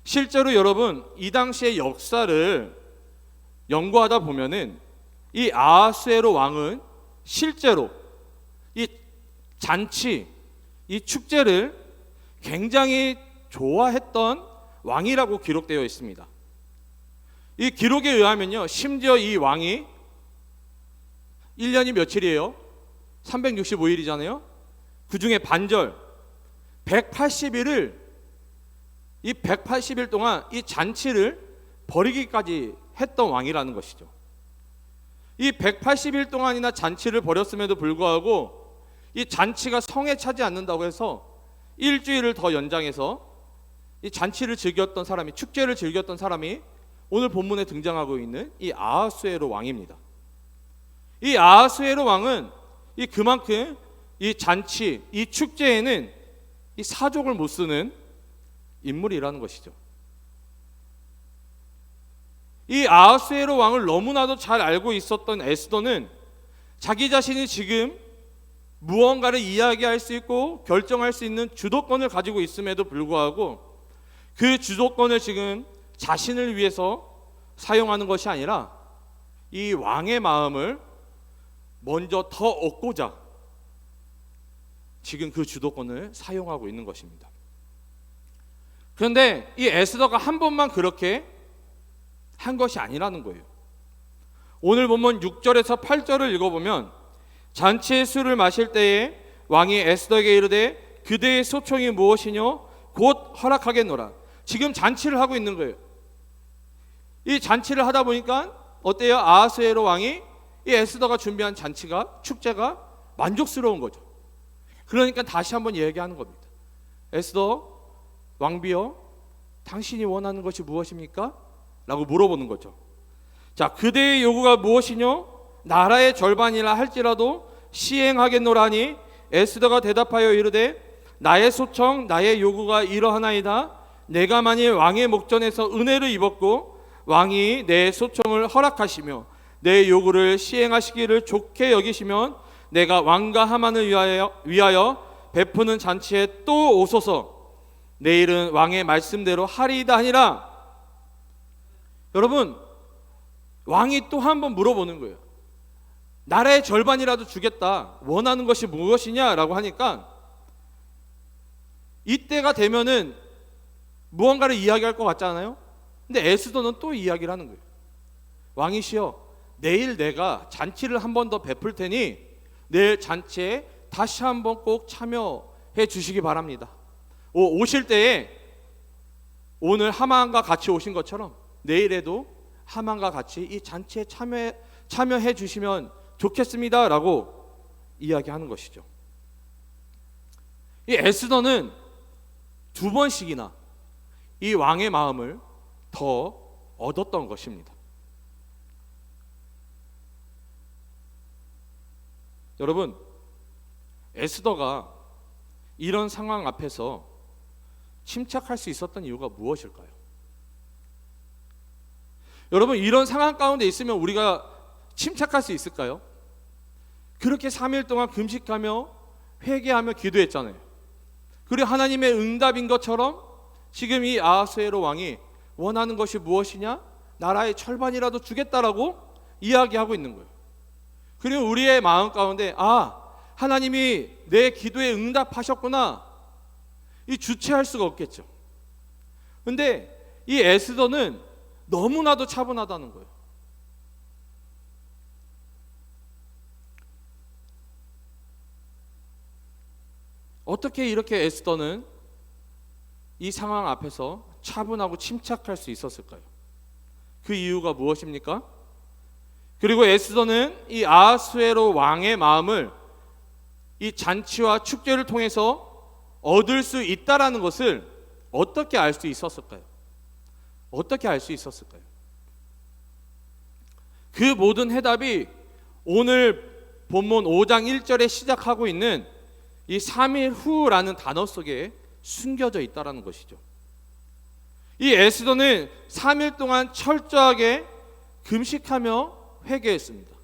실제로 여러분, 이 당시의 역사를 연구하다 보면은 이 아하수에로 왕은 실제로 이 잔치, 이 축제를 굉장히 좋아했던 왕이라고 기록되어 있습니다. 이 기록에 의하면요, 심지어 이 왕이 1년이 며칠이에요? 365일이잖아요. 그 중에 반절 180일을 이 180일 동안 이 잔치를 벌이기까지 했던 왕이라는 것이죠. 이 180일 동안이나 잔치를 벌였음에도 불구하고 이 잔치가 성에 차지 않는다고 해서 일주일을 더 연장해서 이 잔치를 즐겼던 사람이, 축제를 즐겼던 사람이 오늘 본문에 등장하고 있는 이 아하수에로 왕입니다. 이 아하수에로 왕은 이 그만큼 이 잔치, 이 축제에는 이 사족을 못 쓰는 인물이라는 것이죠. 이 아하수에로 왕을 너무나도 잘 알고 있었던 에스더는 자기 자신이 지금 무언가를 이야기할 수 있고 결정할 수 있는 주도권을 가지고 있음에도 불구하고 그 주도권을 지금 자신을 위해서 사용하는 것이 아니라 이 왕의 마음을 먼저 더 얻고자 지금 그 주도권을 사용하고 있는 것입니다. 그런데 이 에스더가 한 번만 그렇게 한 것이 아니라는 거예요. 오늘 본문 6절에서 8절을 읽어보면, 잔치의 술을 마실 때에 왕이 에스더에게 이르되 그대의 소총이 무엇이뇨? 곧 허락하겠노라. 지금 잔치를 하고 있는 거예요. 이 잔치를 하다 보니까 어때요? 아하수에로 왕이 이 에스더가 준비한 잔치가, 축제가 만족스러운 거죠. 그러니까 다시 한번 얘기하는 겁니다. 에스더 왕비여, 당신이 원하는 것이 무엇입니까? 라고 물어보는 거죠. 자, 그대의 요구가 무엇이뇨? 나라의 절반이라 할지라도 시행하겠노라니, 에스더가 대답하여 이르되 나의 소청, 나의 요구가 이러하나이다. 내가 만일 왕의 목전에서 은혜를 입었고 왕이 내 소청을 허락하시며 내 요구를 시행하시기를 좋게 여기시면 내가 왕과 하만을 위하여 베푸는 잔치에 또 오소서. 내일은 왕의 말씀대로 하리이다 하니라. 여러분, 왕이 또 한 번 물어보는 거예요. 나라의 절반이라도 주겠다. 원하는 것이 무엇이냐라고 하니까 이때가 되면은 무언가를 이야기할 것 같잖아요. 근데 에스더는 또 이야기를 하는 거예요. 왕이시여, 내일 내가 잔치를 한 번 더 베풀 테니 내일 잔치에 다시 한번 꼭 참여해 주시기 바랍니다. 오실 때에 오늘 하만과 같이 오신 것처럼 내일에도 하만과 같이 이 잔치에 참여해 주시면 좋겠습니다 라고 이야기하는 것이죠. 이 에스더는 두 번씩이나 이 왕의 마음을 더 얻었던 것입니다. 여러분, 에스더가 이런 상황 앞에서 침착할 수 있었던 이유가 무엇일까요? 여러분, 이런 상황 가운데 있으면 우리가 침착할 수 있을까요? 그렇게 3일 동안 금식하며 회개하며 기도했잖아요. 그리고 하나님의 응답인 것처럼 지금 이 아하수에로 왕이 원하는 것이 무엇이냐? 나라의 절반이라도 주겠다라고 이야기하고 있는 거예요. 그리고 우리의 마음 가운데 하나님이 내 기도에 응답하셨구나, 이 주체할 수가 없겠죠. 근데 이 에스더는 너무나도 차분하다는 거예요. 어떻게 이렇게 에스더는 이 상황 앞에서 차분하고 침착할 수 있었을까요? 그 이유가 무엇입니까? 그리고 에스더는 이 아하수에로 왕의 마음을 이 잔치와 축제를 통해서 얻을 수 있다라는 것을 어떻게 알 수 있었을까요? 어떻게 알 수 있었을까요? 그 모든 해답이 오늘 본문 5장 1절에 시작하고 있는 이 3일 후라는 단어 속에 숨겨져 있다라는 것이죠. 이 에스더는 3일 동안 철저하게 금식하며 회개했습니다.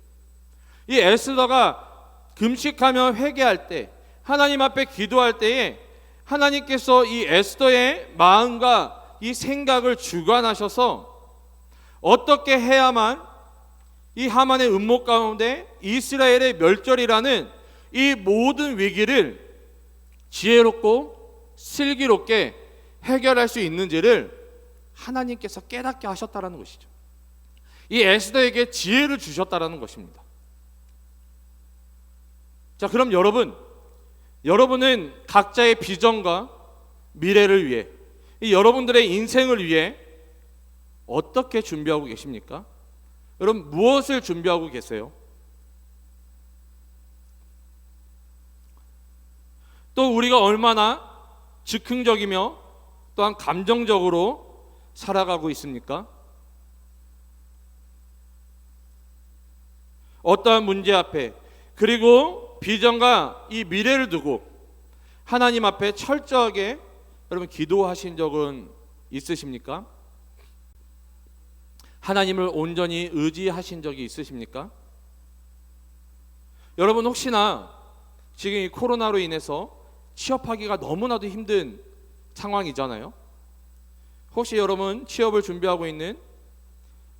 이 에스더가 금식하며 회개할 때, 하나님 앞에 기도할 때에 하나님께서 이 에스더의 마음과 이 생각을 주관하셔서 어떻게 해야만 이 하만의 음모 가운데 이스라엘의 멸절이라는 이 모든 위기를 지혜롭고 슬기롭게 해결할 수 있는지를 하나님께서 깨닫게 하셨다라는 것이죠. 이 에스더에게 지혜를 주셨다라는 것입니다. 자, 그럼 여러분은 각자의 비전과 미래를 위해, 이 여러분들의 인생을 위해 어떻게 준비하고 계십니까? 여러분, 무엇을 준비하고 계세요? 또 우리가 얼마나 즉흥적이며 또한 감정적으로 살아가고 있습니까? 어떠한 문제 앞에, 그리고 비전과 이 미래를 두고 하나님 앞에 철저하게 여러분 기도하신 적은 있으십니까? 하나님을 온전히 의지하신 적이 있으십니까? 여러분, 혹시나 지금 이 코로나로 인해서 취업하기가 너무나도 힘든 상황이잖아요. 혹시 여러분 취업을 준비하고 있는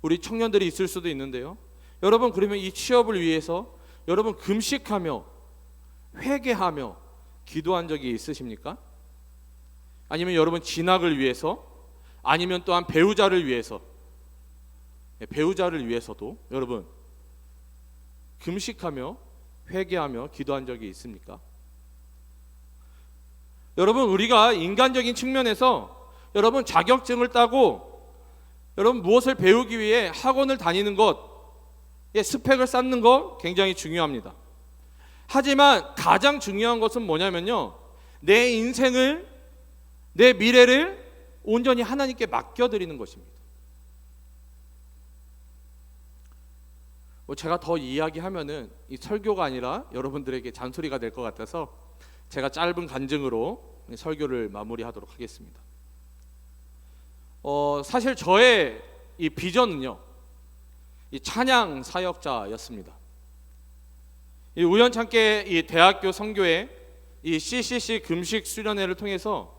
우리 청년들이 있을 수도 있는데요. 여러분, 그러면 이 취업을 위해서 여러분 금식하며 회개하며 기도한 적이 있으십니까? 아니면 여러분 진학을 위해서, 아니면 또한 배우자를 위해서도 여러분 금식하며 회개하며 기도한 적이 있습니까? 여러분, 우리가 인간적인 측면에서 여러분 자격증을 따고 여러분 무엇을 배우기 위해 학원을 다니는 것, 스펙을 쌓는 것 굉장히 중요합니다. 하지만 가장 중요한 것은 뭐냐면요, 내 인생을, 내 미래를 온전히 하나님께 맡겨드리는 것입니다. 제가 더 이야기하면은 이 설교가 아니라 여러분들에게 잔소리가 될 것 같아서 제가 짧은 간증으로 설교를 마무리하도록 하겠습니다. 사실 저의 이 비전은요, 이 찬양 사역자였습니다. 이 우연찮게 이 대학교 선교회 이 CCC 금식 수련회를 통해서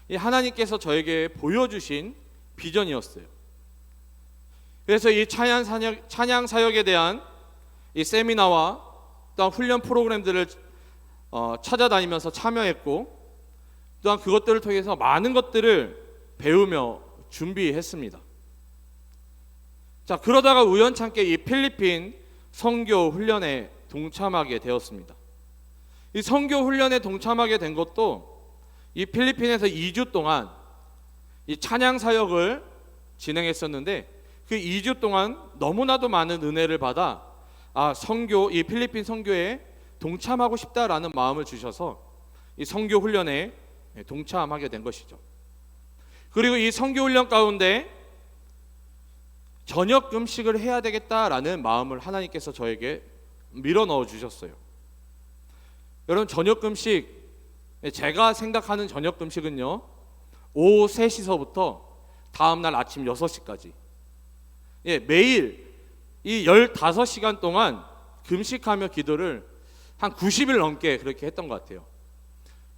이 하나님께서 저에게 보여주신 비전이었어요. 그래서 이 찬양 사역에 대한 이 세미나와 또한 훈련 프로그램들을 찾아다니면서 참여했고, 또한 그것들을 통해서 많은 것들을 배우며 준비했습니다. 자, 그러다가 우연찮게 이 필리핀 선교 훈련에 동참하게 되었습니다. 이 선교 훈련에 동참하게 된 것도 이 필리핀에서 2주 동안 이 찬양 사역을 진행했었는데, 그 2주 동안 너무나도 많은 은혜를 받아 이 필리핀 선교에 동참하고 싶다라는 마음을 주셔서 이 선교 훈련에 동참하게 된 것이죠. 그리고 이 선교 훈련 가운데 저녁 금식을 해야 되겠다라는 마음을 하나님께서 저에게 밀어 넣어 주셨어요. 여러분, 저녁 금식, 제가 생각하는 저녁 금식은요, 오후 3시서부터 다음날 아침 6시까지, 매일 이 15시간 동안 금식하며 기도를 한 90일 넘게 그렇게 했던 것 같아요.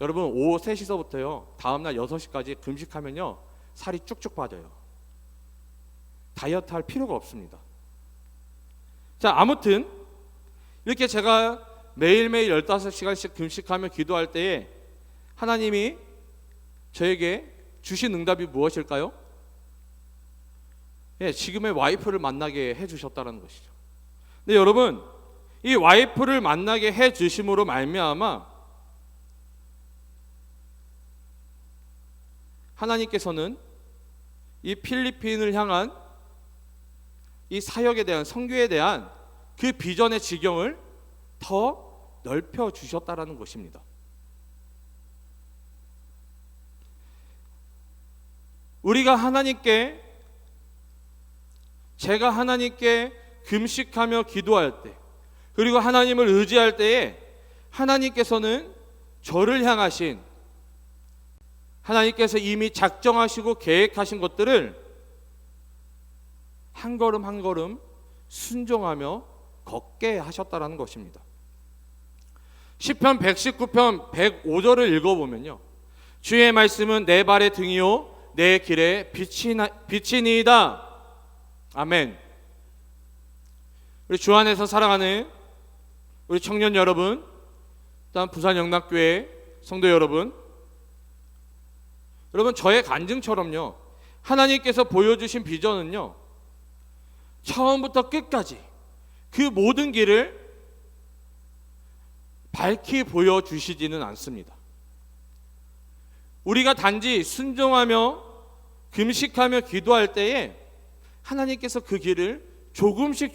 여러분, 오후 3시서부터요 다음날 6시까지 금식하면요 살이 쭉쭉 빠져요. 다이어트 할 필요가 없습니다. 자, 아무튼 이렇게 제가 매일매일 15시간씩 금식하며 기도할 때에 하나님이 저에게 주신 응답이 무엇일까요? 지금의 와이프를 만나게 해주셨다는 것이죠. 근데 여러분, 이 와이프를 만나게 해주심으로 말미암아 하나님께서는 이 필리핀을 향한 이 사역에 대한, 선교에 대한 그 비전의 지경을 더 넓혀 주셨다라는 것입니다. 제가 하나님께 금식하며 기도할 때, 그리고 하나님을 의지할 때에 하나님께서는 저를 향하신, 하나님께서 이미 작정하시고 계획하신 것들을 한 걸음 한 걸음 순종하며 걷게 하셨다라는 것입니다. 시편 119편 105절을 읽어보면요, 주의 말씀은 내 발의 등이요 내 길에 빛이니이다. 아멘. 우리 주 안에서 사랑하는 우리 청년 여러분, 또한 부산 영락교회 성도 여러분, 저의 간증처럼요, 하나님께서 보여주신 비전은요, 처음부터 끝까지 그 모든 길을 밝히 보여주시지는 않습니다. 우리가 단지 순종하며 금식하며 기도할 때에 하나님께서 그 길을 조금씩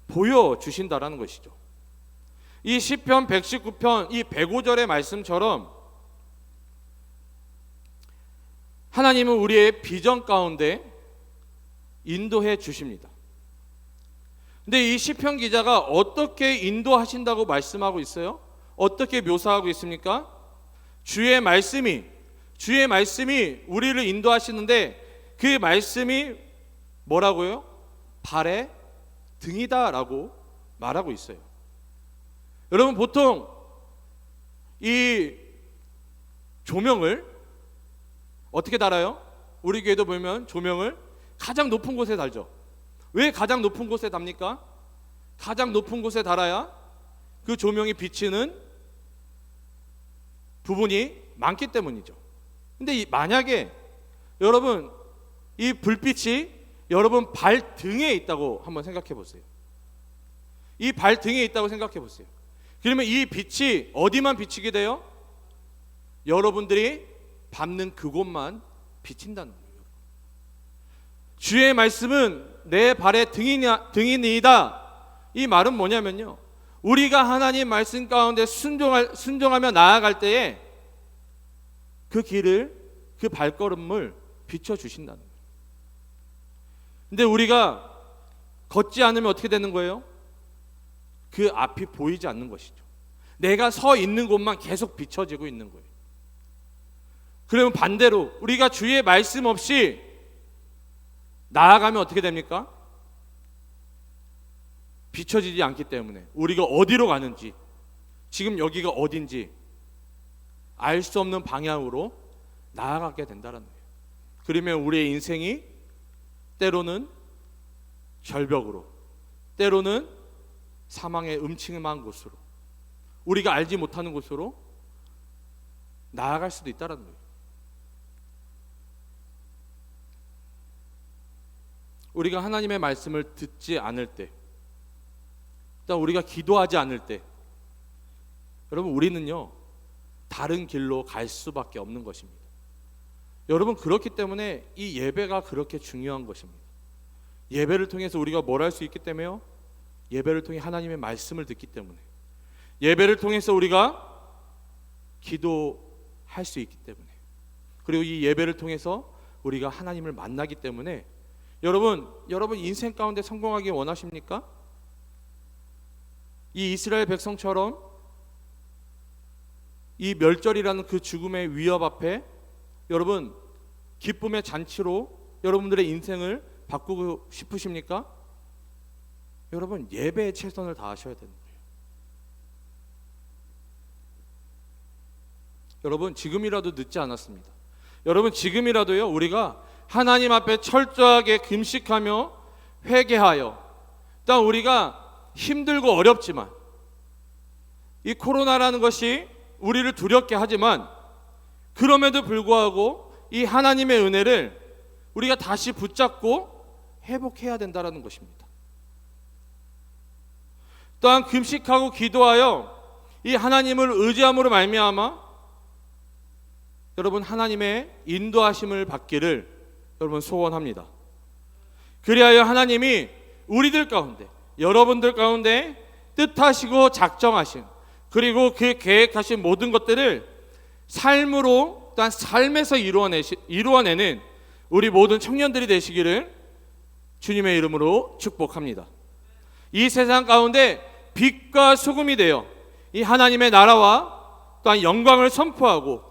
보여주신다라는 것이죠. 이 시편 119편 이 105절의 말씀처럼 하나님은 우리의 비전 가운데 인도해 주십니다. 근데 이 시편 기자가 어떻게 인도하신다고 말씀하고 있어요? 어떻게 묘사하고 있습니까? 주의 말씀이 우리를 인도하시는데 그 말씀이 뭐라고요? 발의 등이다라고 말하고 있어요. 여러분, 보통 이 조명을 어떻게 달아요? 우리 교회도 보면 조명을 가장 높은 곳에 달죠. 왜 가장 높은 곳에 답니까? 가장 높은 곳에 달아야 그 조명이 비치는 부분이 많기 때문이죠. 근데 만약에 여러분 이 불빛이 여러분 발등에 있다고 한번 생각해 보세요. 이 발등에 있다고 생각해 보세요. 그러면 이 빛이 어디만 비치게 돼요? 여러분들이 밟는 그곳만 비친다는 거예요. 주의 말씀은 내 발의 등이니이다. 이 말은 뭐냐면요, 우리가 하나님 말씀 가운데 순종하며 나아갈 때에 그 길을, 그 발걸음을 비춰주신다는 거예요. 근데 우리가 걷지 않으면 어떻게 되는 거예요? 그 앞이 보이지 않는 것이죠. 내가 서 있는 곳만 계속 비춰지고 있는 거예요. 그러면 반대로 우리가 주의 말씀 없이 나아가면 어떻게 됩니까? 비춰지지 않기 때문에 우리가 어디로 가는지, 지금 여기가 어딘지 알 수 없는 방향으로 나아가게 된다는 거예요. 그러면 우리의 인생이 때로는 절벽으로, 때로는 사망의 음침한 곳으로, 우리가 알지 못하는 곳으로 나아갈 수도 있다는 거예요. 우리가 하나님의 말씀을 듣지 않을 때, 일단 우리가 기도하지 않을 때, 여러분 우리는요 다른 길로 갈 수밖에 없는 것입니다. 여러분 그렇기 때문에 이 예배가 그렇게 중요한 것입니다. 예배를 통해서 우리가 뭘 할 수 있기 때문에요? 예배를 통해 하나님의 말씀을 듣기 때문에, 예배를 통해서 우리가 기도할 수 있기 때문에, 그리고 이 예배를 통해서 우리가 하나님을 만나기 때문에, 여러분 인생 가운데 성공하기 원하십니까? 이 이스라엘 백성처럼 이 멸절이라는 그 죽음의 위협 앞에 여러분 기쁨의 잔치로 여러분들의 인생을 바꾸고 싶으십니까? 여러분 예배에 최선을 다하셔야 되는 거예요. 여러분 지금이라도 늦지 않았습니다. 여러분 지금이라도요 우리가 하나님 앞에 철저하게 금식하며 회개하여, 일단 우리가 힘들고 어렵지만 이 코로나라는 것이 우리를 두렵게 하지만 그럼에도 불구하고 이 하나님의 은혜를 우리가 다시 붙잡고 회복해야 된다는 것입니다. 또한 금식하고 기도하여 이 하나님을 의지함으로 말미암아 여러분 하나님의 인도하심을 받기를 여러분 소원합니다. 그리하여 하나님이 우리들 가운데, 여러분들 가운데 뜻하시고 작정하신, 그리고 그 계획하신 모든 것들을 삶으로, 또한 삶에서 이루어내는 우리 모든 청년들이 되시기를 주님의 이름으로 축복합니다. 이 세상 가운데 빛과 소금이 되어 이 하나님의 나라와 또한 영광을 선포하고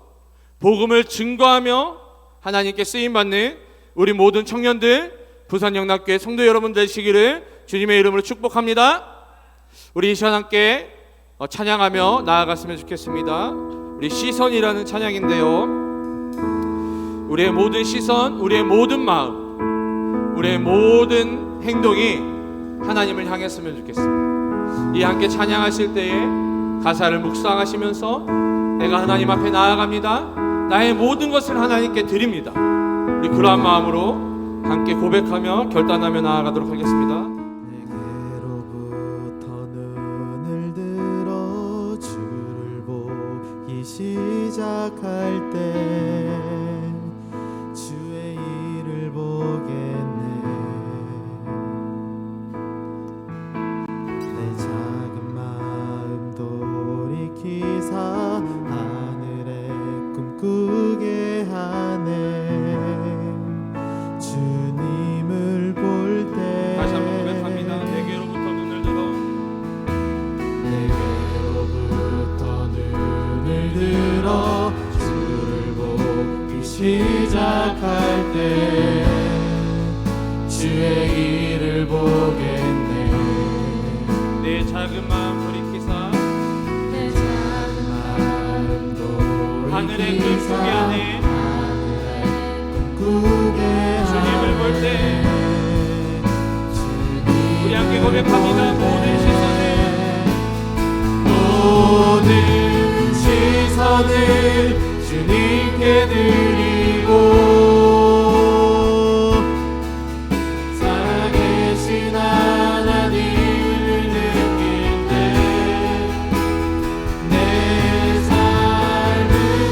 복음을 증거하며 하나님께 쓰임받는 우리 모든 청년들, 부산영락교회 성도 여러분 되시기를 주님의 이름으로 축복합니다. 우리 이 시간 함께 찬양하며 나아갔으면 좋겠습니다. 우리 시선이라는 찬양인데요, 우리의 모든 시선, 우리의 모든 마음, 우리의 모든 행동이 하나님을 향했으면 좋겠습니다. 이 함께 찬양하실 때에 가사를 묵상하시면서 내가 하나님 앞에 나아갑니다, 나의 모든 것을 하나님께 드립니다, 우리 그러한 마음으로 함께 고백하며 결단하며 나아가도록 하겠습니다. 내게로부터 눈을 들어 주를 보기 시작할 때 주의 일을 보겠네. 내 작은 마음 돌이키사 하늘에 꿈꾸게 하네. 주님을 볼 때 다시 한번 고백합니다. 내게로부터 눈을 들어, 내게로부터 눈을 들어 주를 보기 시작할 때 주의 일을 보겠네. 내 작은 마음 돌이키사 내 작은 마음 돌이키사 하늘의 꿈꾸게 하네. 꿈꾸게 주님을 볼 때 주님을 우리 함께 고백합니다. 모든 시선을 주님께 드리고 살아계신 하나님을 느낄 때 내 삶은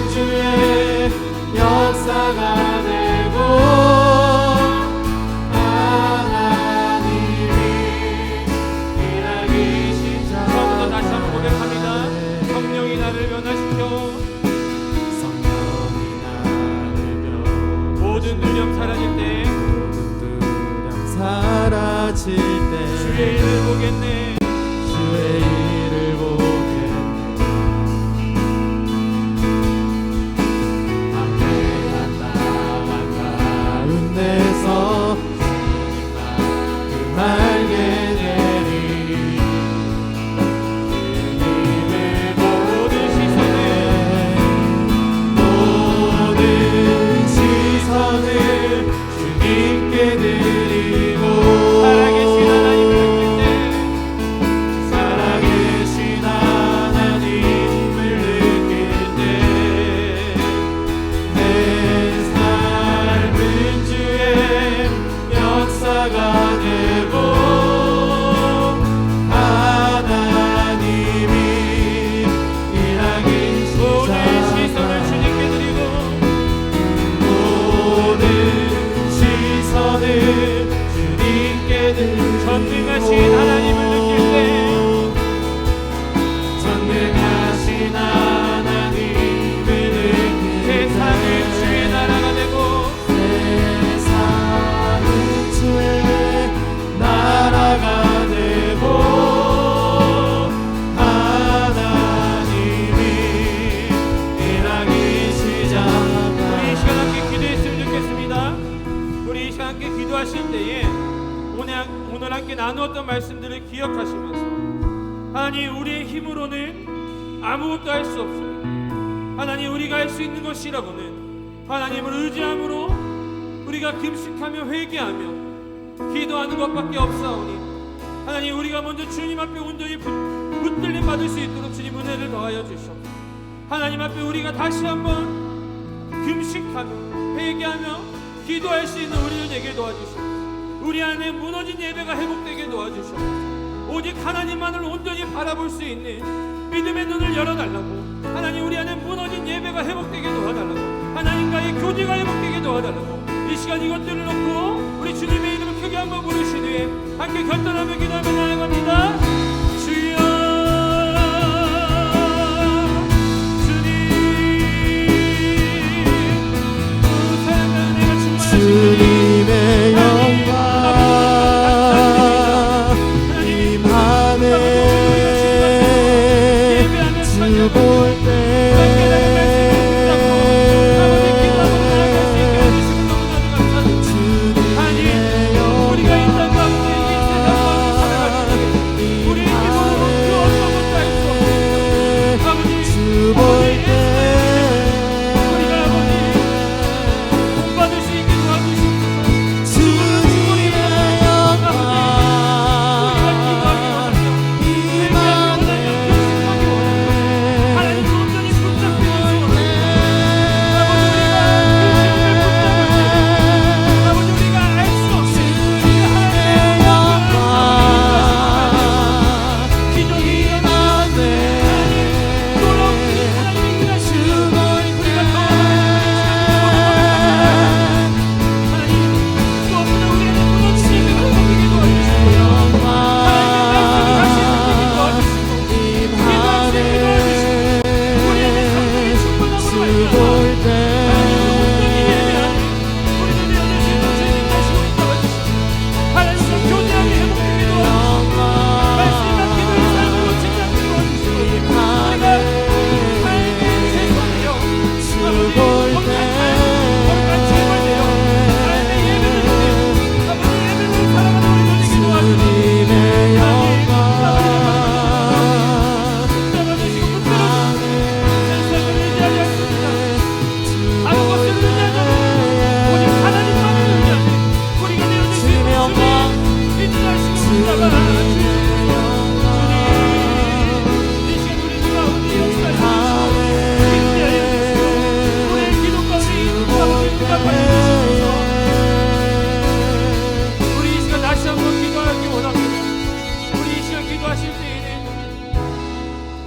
주의 역사가 되고 하나님이 일하기 시작. 처음부터 다시 한번 고백합니다. 성령이 나를 변화시켜 성령이 나를 변 모든 두려움 사라질 때 모든 두려움 사라질 때 주의 일을 보겠네. 주의 일을 보겠네. 함께한 나만 가운데서 주님과 알게 되리. 주님을 모든 시선을 모든 시선을 주님께 드리고 살아계신 하나님을 느낄 때 살아계신 하나님을 느낄 때 내 삶은 주의 역사 날아가네고 하나님이 일하기 시작. 모든 시선을 주님께 드리고 모든 시선을 주님께 드리고 전능하신 하나님을 느낄 때 전능하신 하나님을 느낄 때 세상은 주의 나라가 되고 세상은 주의 나라가 되고 하나님이 일하기 시작합니다. 우리 이 시간 함께 기도했으면 좋겠습니다. 우리 이 시간 함께 기도하실 때에 오늘 함께 나누었던 말씀들을 기억하시면서 하나님, 우리의 힘으로는 아무것도 할 수 없습니다. 하나님, 우리가 할 수 있는 것이라고는 하나님을 의지함으로 우리가 금식하며 회개하며 기도하는 것밖에 없사오니 하나님, 우리가 먼저 주님 앞에 온전히 붙들림 받을 수 있도록 주님 은혜를 더하여 주시옵소서. 하나님 앞에 우리가 다시 한번 금식하며 회개하며 기도할 수 있는 우리를 되게 도와주시옵소서. 우리 안에 무너진 예배가 회복되게 도와주시옵소서. 오직 하나님만을 온전히 바라볼 수 있는 믿음의 눈을 열어달라고. 하나님, 우리 안에 무너진 예배가 회복되게 도와달라고. 하나님과의 교제가 회복되게 도와달라고. 이 시간 이것들을 놓고 우리 주님의 이름을 크게 한번 부르신 후에 함께 결단하며 기도하며 나아갑니다. 주여 주님, 사랑과 은혜가 충만하신 주님의 영광 임하네. 주 볼 때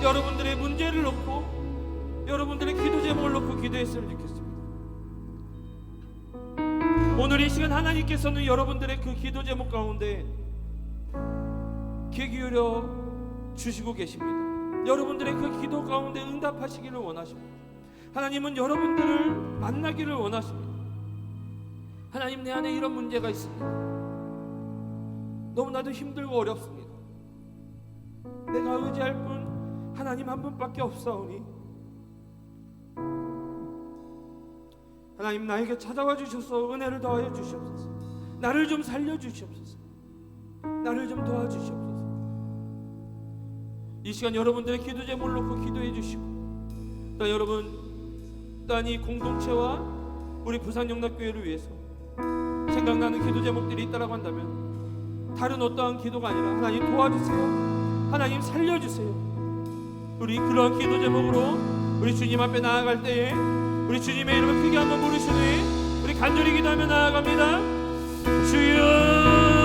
여러분들의 문제를 놓고 여러분들의 기도 제목을 놓고 기도했으면 좋겠습니다. 오늘 이 시간 하나님께서는 여러분들의 그 기도 제목 가운데 귀 기울여 주시고 계십니다. 여러분들의 그 기도 가운데 응답하시기를 원하십니다. 하나님은 여러분들을 만나기를 원하십니다. 하나님, 내 안에 이런 문제가 있습니다. 너무나도 힘들고 어렵습니다. 내가 의지할 분 하나님 한 분밖에 없사오니 하나님, 나에게 찾아와 주셔서 은혜를 더하여 주시옵소서. 나를 좀 살려 주시옵소서. 나를 좀 도와주시옵소서. 이 시간 여러분들의 기도 제목을 놓고 기도해 주시고, 또 여러분 또한 이 공동체와 우리 부산영락교회를 위해서 생각나는 기도 제목들이 있다라고 한다면 다른 어떠한 기도가 아니라 하나님 도와주세요, 하나님 살려주세요. 우리 그러한 기도 제목으로 우리 주님 앞에 나아갈 때에 우리 주님의 이름을 크게 한번 부르시니 우리 간절히 기도하며 나아갑니다. 주여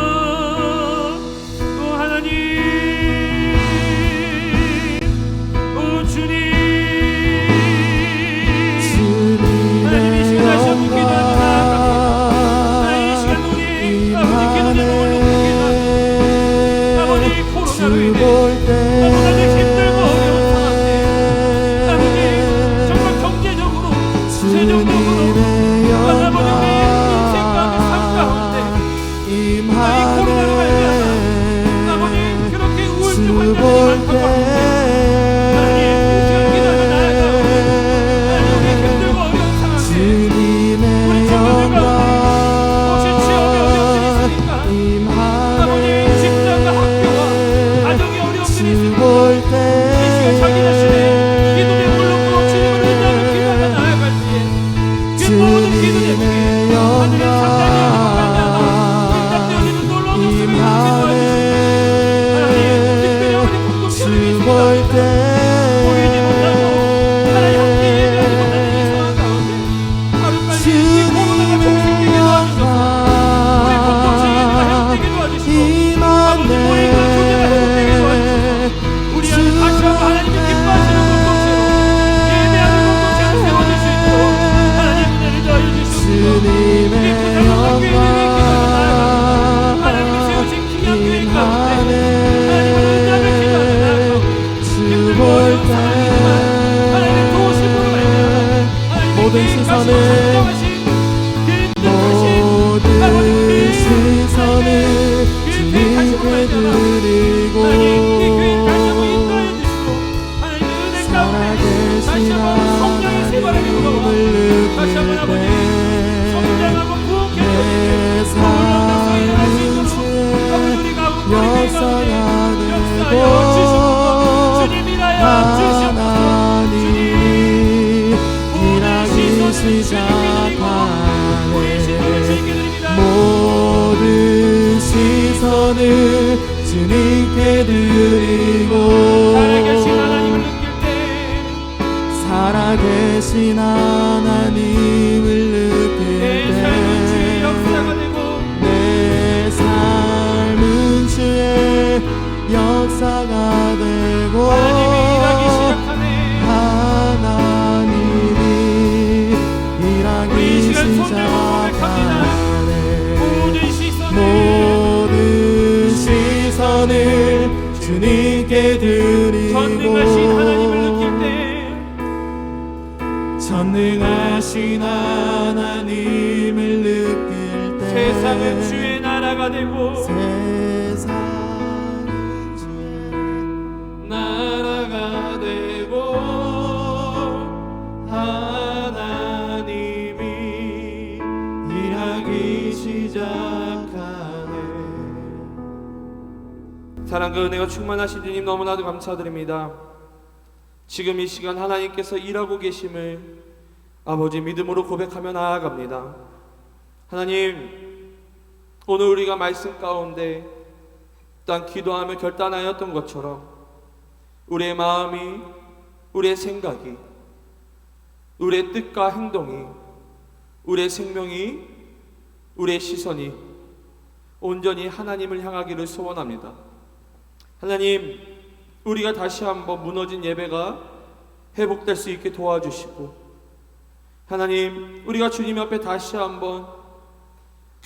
시선을 주님께 드리고 살아계신 하나님을 느낄 때 살아계신 하나님을 느낄 내 삶은 주의 역사가 되고 내 삶은 주의 역사가 되고 하나님이 일하기 시작하네. 하나님이 일하기 우리 이 시간 손들고 고백합니다. 시작하네. 모든 시선을 주님께 드리고 전능하신 하나님을 느낄 때 전능하신 하나님을 느낄 때 세상은 주의 나라가 되고 세상은 주의 나라가 되고 하나님이 일하기 시작하네. 사랑과 은혜가 충만하신 주님 너무나도 감사드립니다. 지금 이 시간 하나님께서 일하고 계심을 아버지 믿음으로 고백하며 나아갑니다. 하나님, 오늘 우리가 말씀 가운데 또한 기도하며 결단하였던 것처럼 우리의 마음이, 우리의 생각이, 우리의 뜻과 행동이, 우리의 생명이, 우리의 시선이 온전히 하나님을 향하기를 소원합니다. 하나님, 우리가 다시 한번 무너진 예배가 회복될 수 있게 도와주시고, 하나님, 우리가 주님 앞에 다시 한번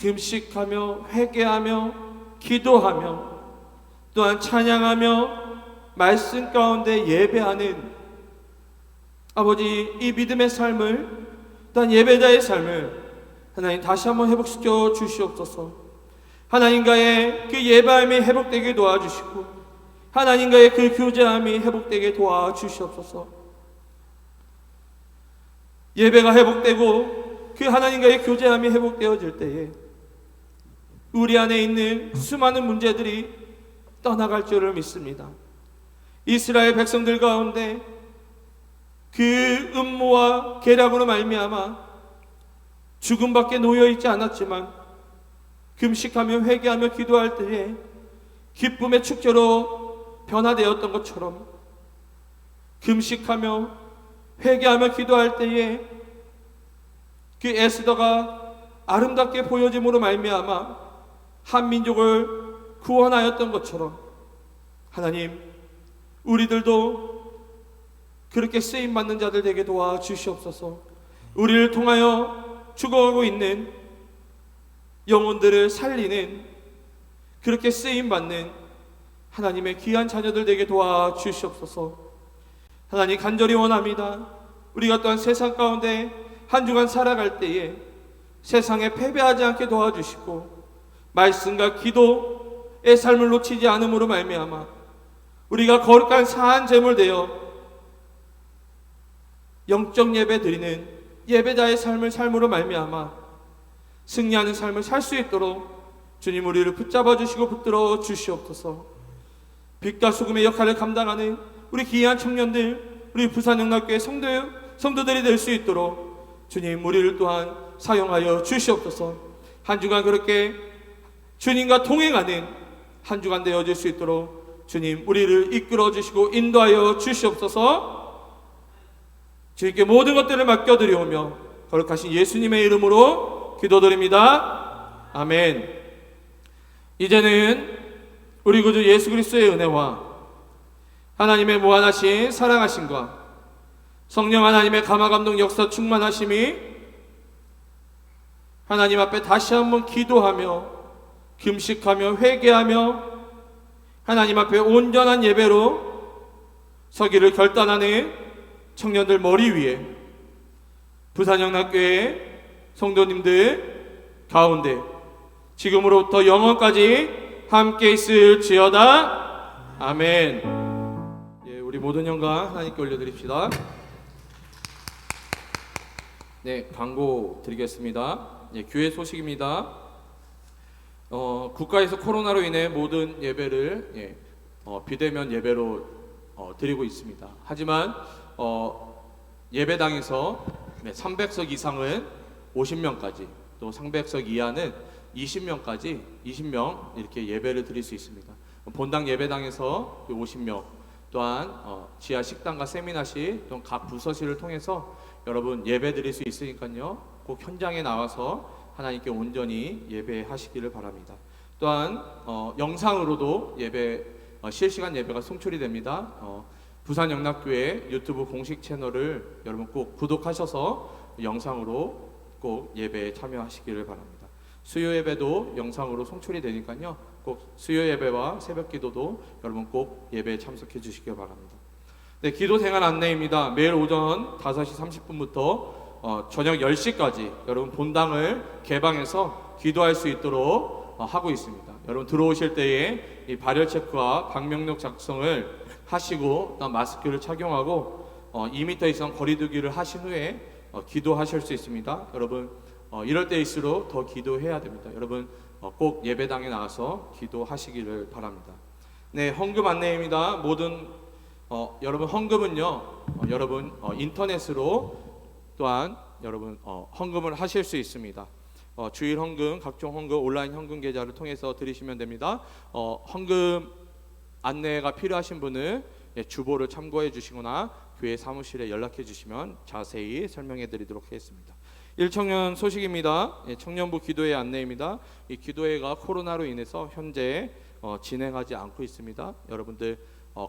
금식하며 회개하며 기도하며 또한 찬양하며 말씀 가운데 예배하는 아버지 이 믿음의 삶을 또한 예배자의 삶을 하나님 다시 한번 회복시켜 주시옵소서. 하나님과의 그 예배함이 회복되게 도와주시고 하나님과의 그 교제함이 회복되게 도와주시옵소서. 예배가 회복되고 그 하나님과의 교제함이 회복되어질 때에 우리 안에 있는 수많은 문제들이 떠나갈 줄을 믿습니다. 이스라엘 백성들 가운데 그 음모와 계략으로 말미암아 죽음밖에 놓여있지 않았지만 금식하며 회개하며 기도할 때에 기쁨의 축제로 변화되었던 것처럼 금식하며 회개하며 기도할 때에 그 에스더가 아름답게 보여짐으로 말미암아 한 민족을 구원하였던 것처럼 하나님, 우리들도 그렇게 쓰임받는 자들 되게 도와주시옵소서. 우리를 통하여 죽어가고 있는 영혼들을 살리는 그렇게 쓰임받는 하나님의 귀한 자녀들 되게 도와주시옵소서. 하나님, 간절히 원합니다. 우리가 또한 세상 가운데 한 주간 살아갈 때에 세상에 패배하지 않게 도와주시고 말씀과 기도의 삶을 놓치지 않음으로 말미암아 우리가 거룩한 사한 제물 되어 영적 예배 드리는 예배자의 삶으로 말미암아 승리하는 삶을 살 수 있도록 주님 우리를 붙잡아 주시고 붙들어 주시옵소서. 빛과 소금의 역할을 감당하는 우리 귀한 청년들, 우리 부산영락교회 성도들이 될 수 있도록 주님 우리를 또한 사용하여 주시옵소서. 한 주간 그렇게 주님과 동행하는 한 주간 되어질 수 있도록 주님 우리를 이끌어 주시고 인도하여 주시옵소서. 주님께 모든 것들을 맡겨드리오며 거룩하신 예수님의 이름으로 기도드립니다. 아멘. 이제는 우리 구주 예수 그리스도의 은혜와 하나님의 무한하신 사랑하심과 성령 하나님의 감화감동 역사 충만하심이 하나님 앞에 다시 한번 기도하며 금식하며 회개하며 하나님 앞에 온전한 예배로 서기를 결단하는 청년들 머리 위에 부산영락교회 성도님들 가운데 지금으로부터 영원까지 함께 있을지어다. 아멘. 예, 우리 모든 영광 하나님께 올려드립시다. 네, 광고 드리겠습니다. 예, 교회 소식입니다. 국가에서 코로나로 인해 모든 예배를 비대면 예배로 드리고 있습니다. 하지만 예배당에서 300석 이상은 50명까지 또 300석 이하는 20명 이렇게 예배를 드릴 수 있습니다. 본당 예배당에서 50명, 또한 지하 식당과 세미나실 또는 각 부서실을 통해서 여러분 예배 드릴 수 있으니까요, 꼭 현장에 나와서 하나님께 온전히 예배하시기를 바랍니다. 또한 영상으로도 예배 실시간 예배가 송출이 됩니다. 부산 영락교회 유튜브 공식 채널을 여러분 꼭 구독하셔서 영상으로 꼭 예배에 참여하시기를 바랍니다. 수요 예배도 영상으로 송출이 되니까요, 꼭 수요 예배와 새벽 기도도 여러분 꼭 예배에 참석해 주시기 바랍니다. 네, 기도 생활 안내입니다. 매일 오전 5시 30분부터 저녁 10시까지 여러분 본당을 개방해서 기도할 수 있도록 하고 있습니다. 여러분 들어오실 때에 이 발열 체크와 방명록 작성을 하시고 마스크를 착용하고 2m 이상 거리두기를 하신 후에 기도하실 수 있습니다. 여러분 이럴 때일수록 더 기도해야 됩니다. 여러분 꼭 예배당에 나와서 기도하시기를 바랍니다. 네, 헌금 안내입니다. 모든 여러분 헌금은요, 여러분 인터넷으로 또한 여러분 헌금을 하실 수 있습니다. 주일 헌금, 각종 헌금, 온라인 헌금 계좌를 통해서 드리시면 됩니다. 헌금 안내가 필요하신 분은 주보를 참고해 주시거나 교회 사무실에 연락해 주시면 자세히 설명해 드리도록 하겠습니다. 1청년 소식입니다. 청년부 기도회 안내입니다. 이 기도회가 코로나로 인해서 현재 진행하지 않고 있습니다. 여러분들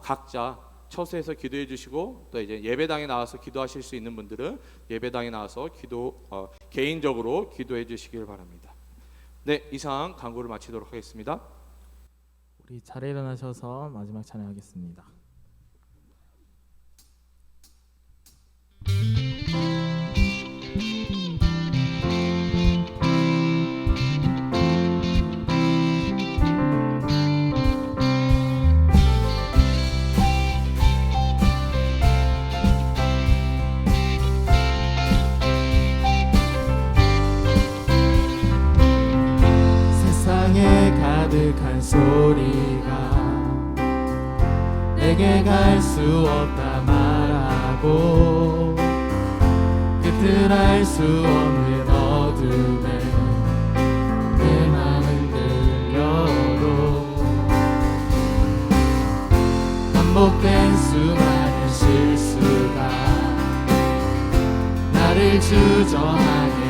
각자 처소에서 기도해 주시고, 또 이제 예배당에 나와서 기도하실 수 있는 분들은 예배당에 나와서 개인적으로 기도해 주시길 바랍니다. 네, 이상 강구를 마치도록 하겠습니다. 우리 자리에 일어나셔서 마지막 찬양하겠습니다. 세상에 가득한 소리가 내게 갈 수 없다 말하고, 끝을 알 수 없는 어둠에 내 맘은 들려도, 반복된 수많은 실수가 나를 주저하게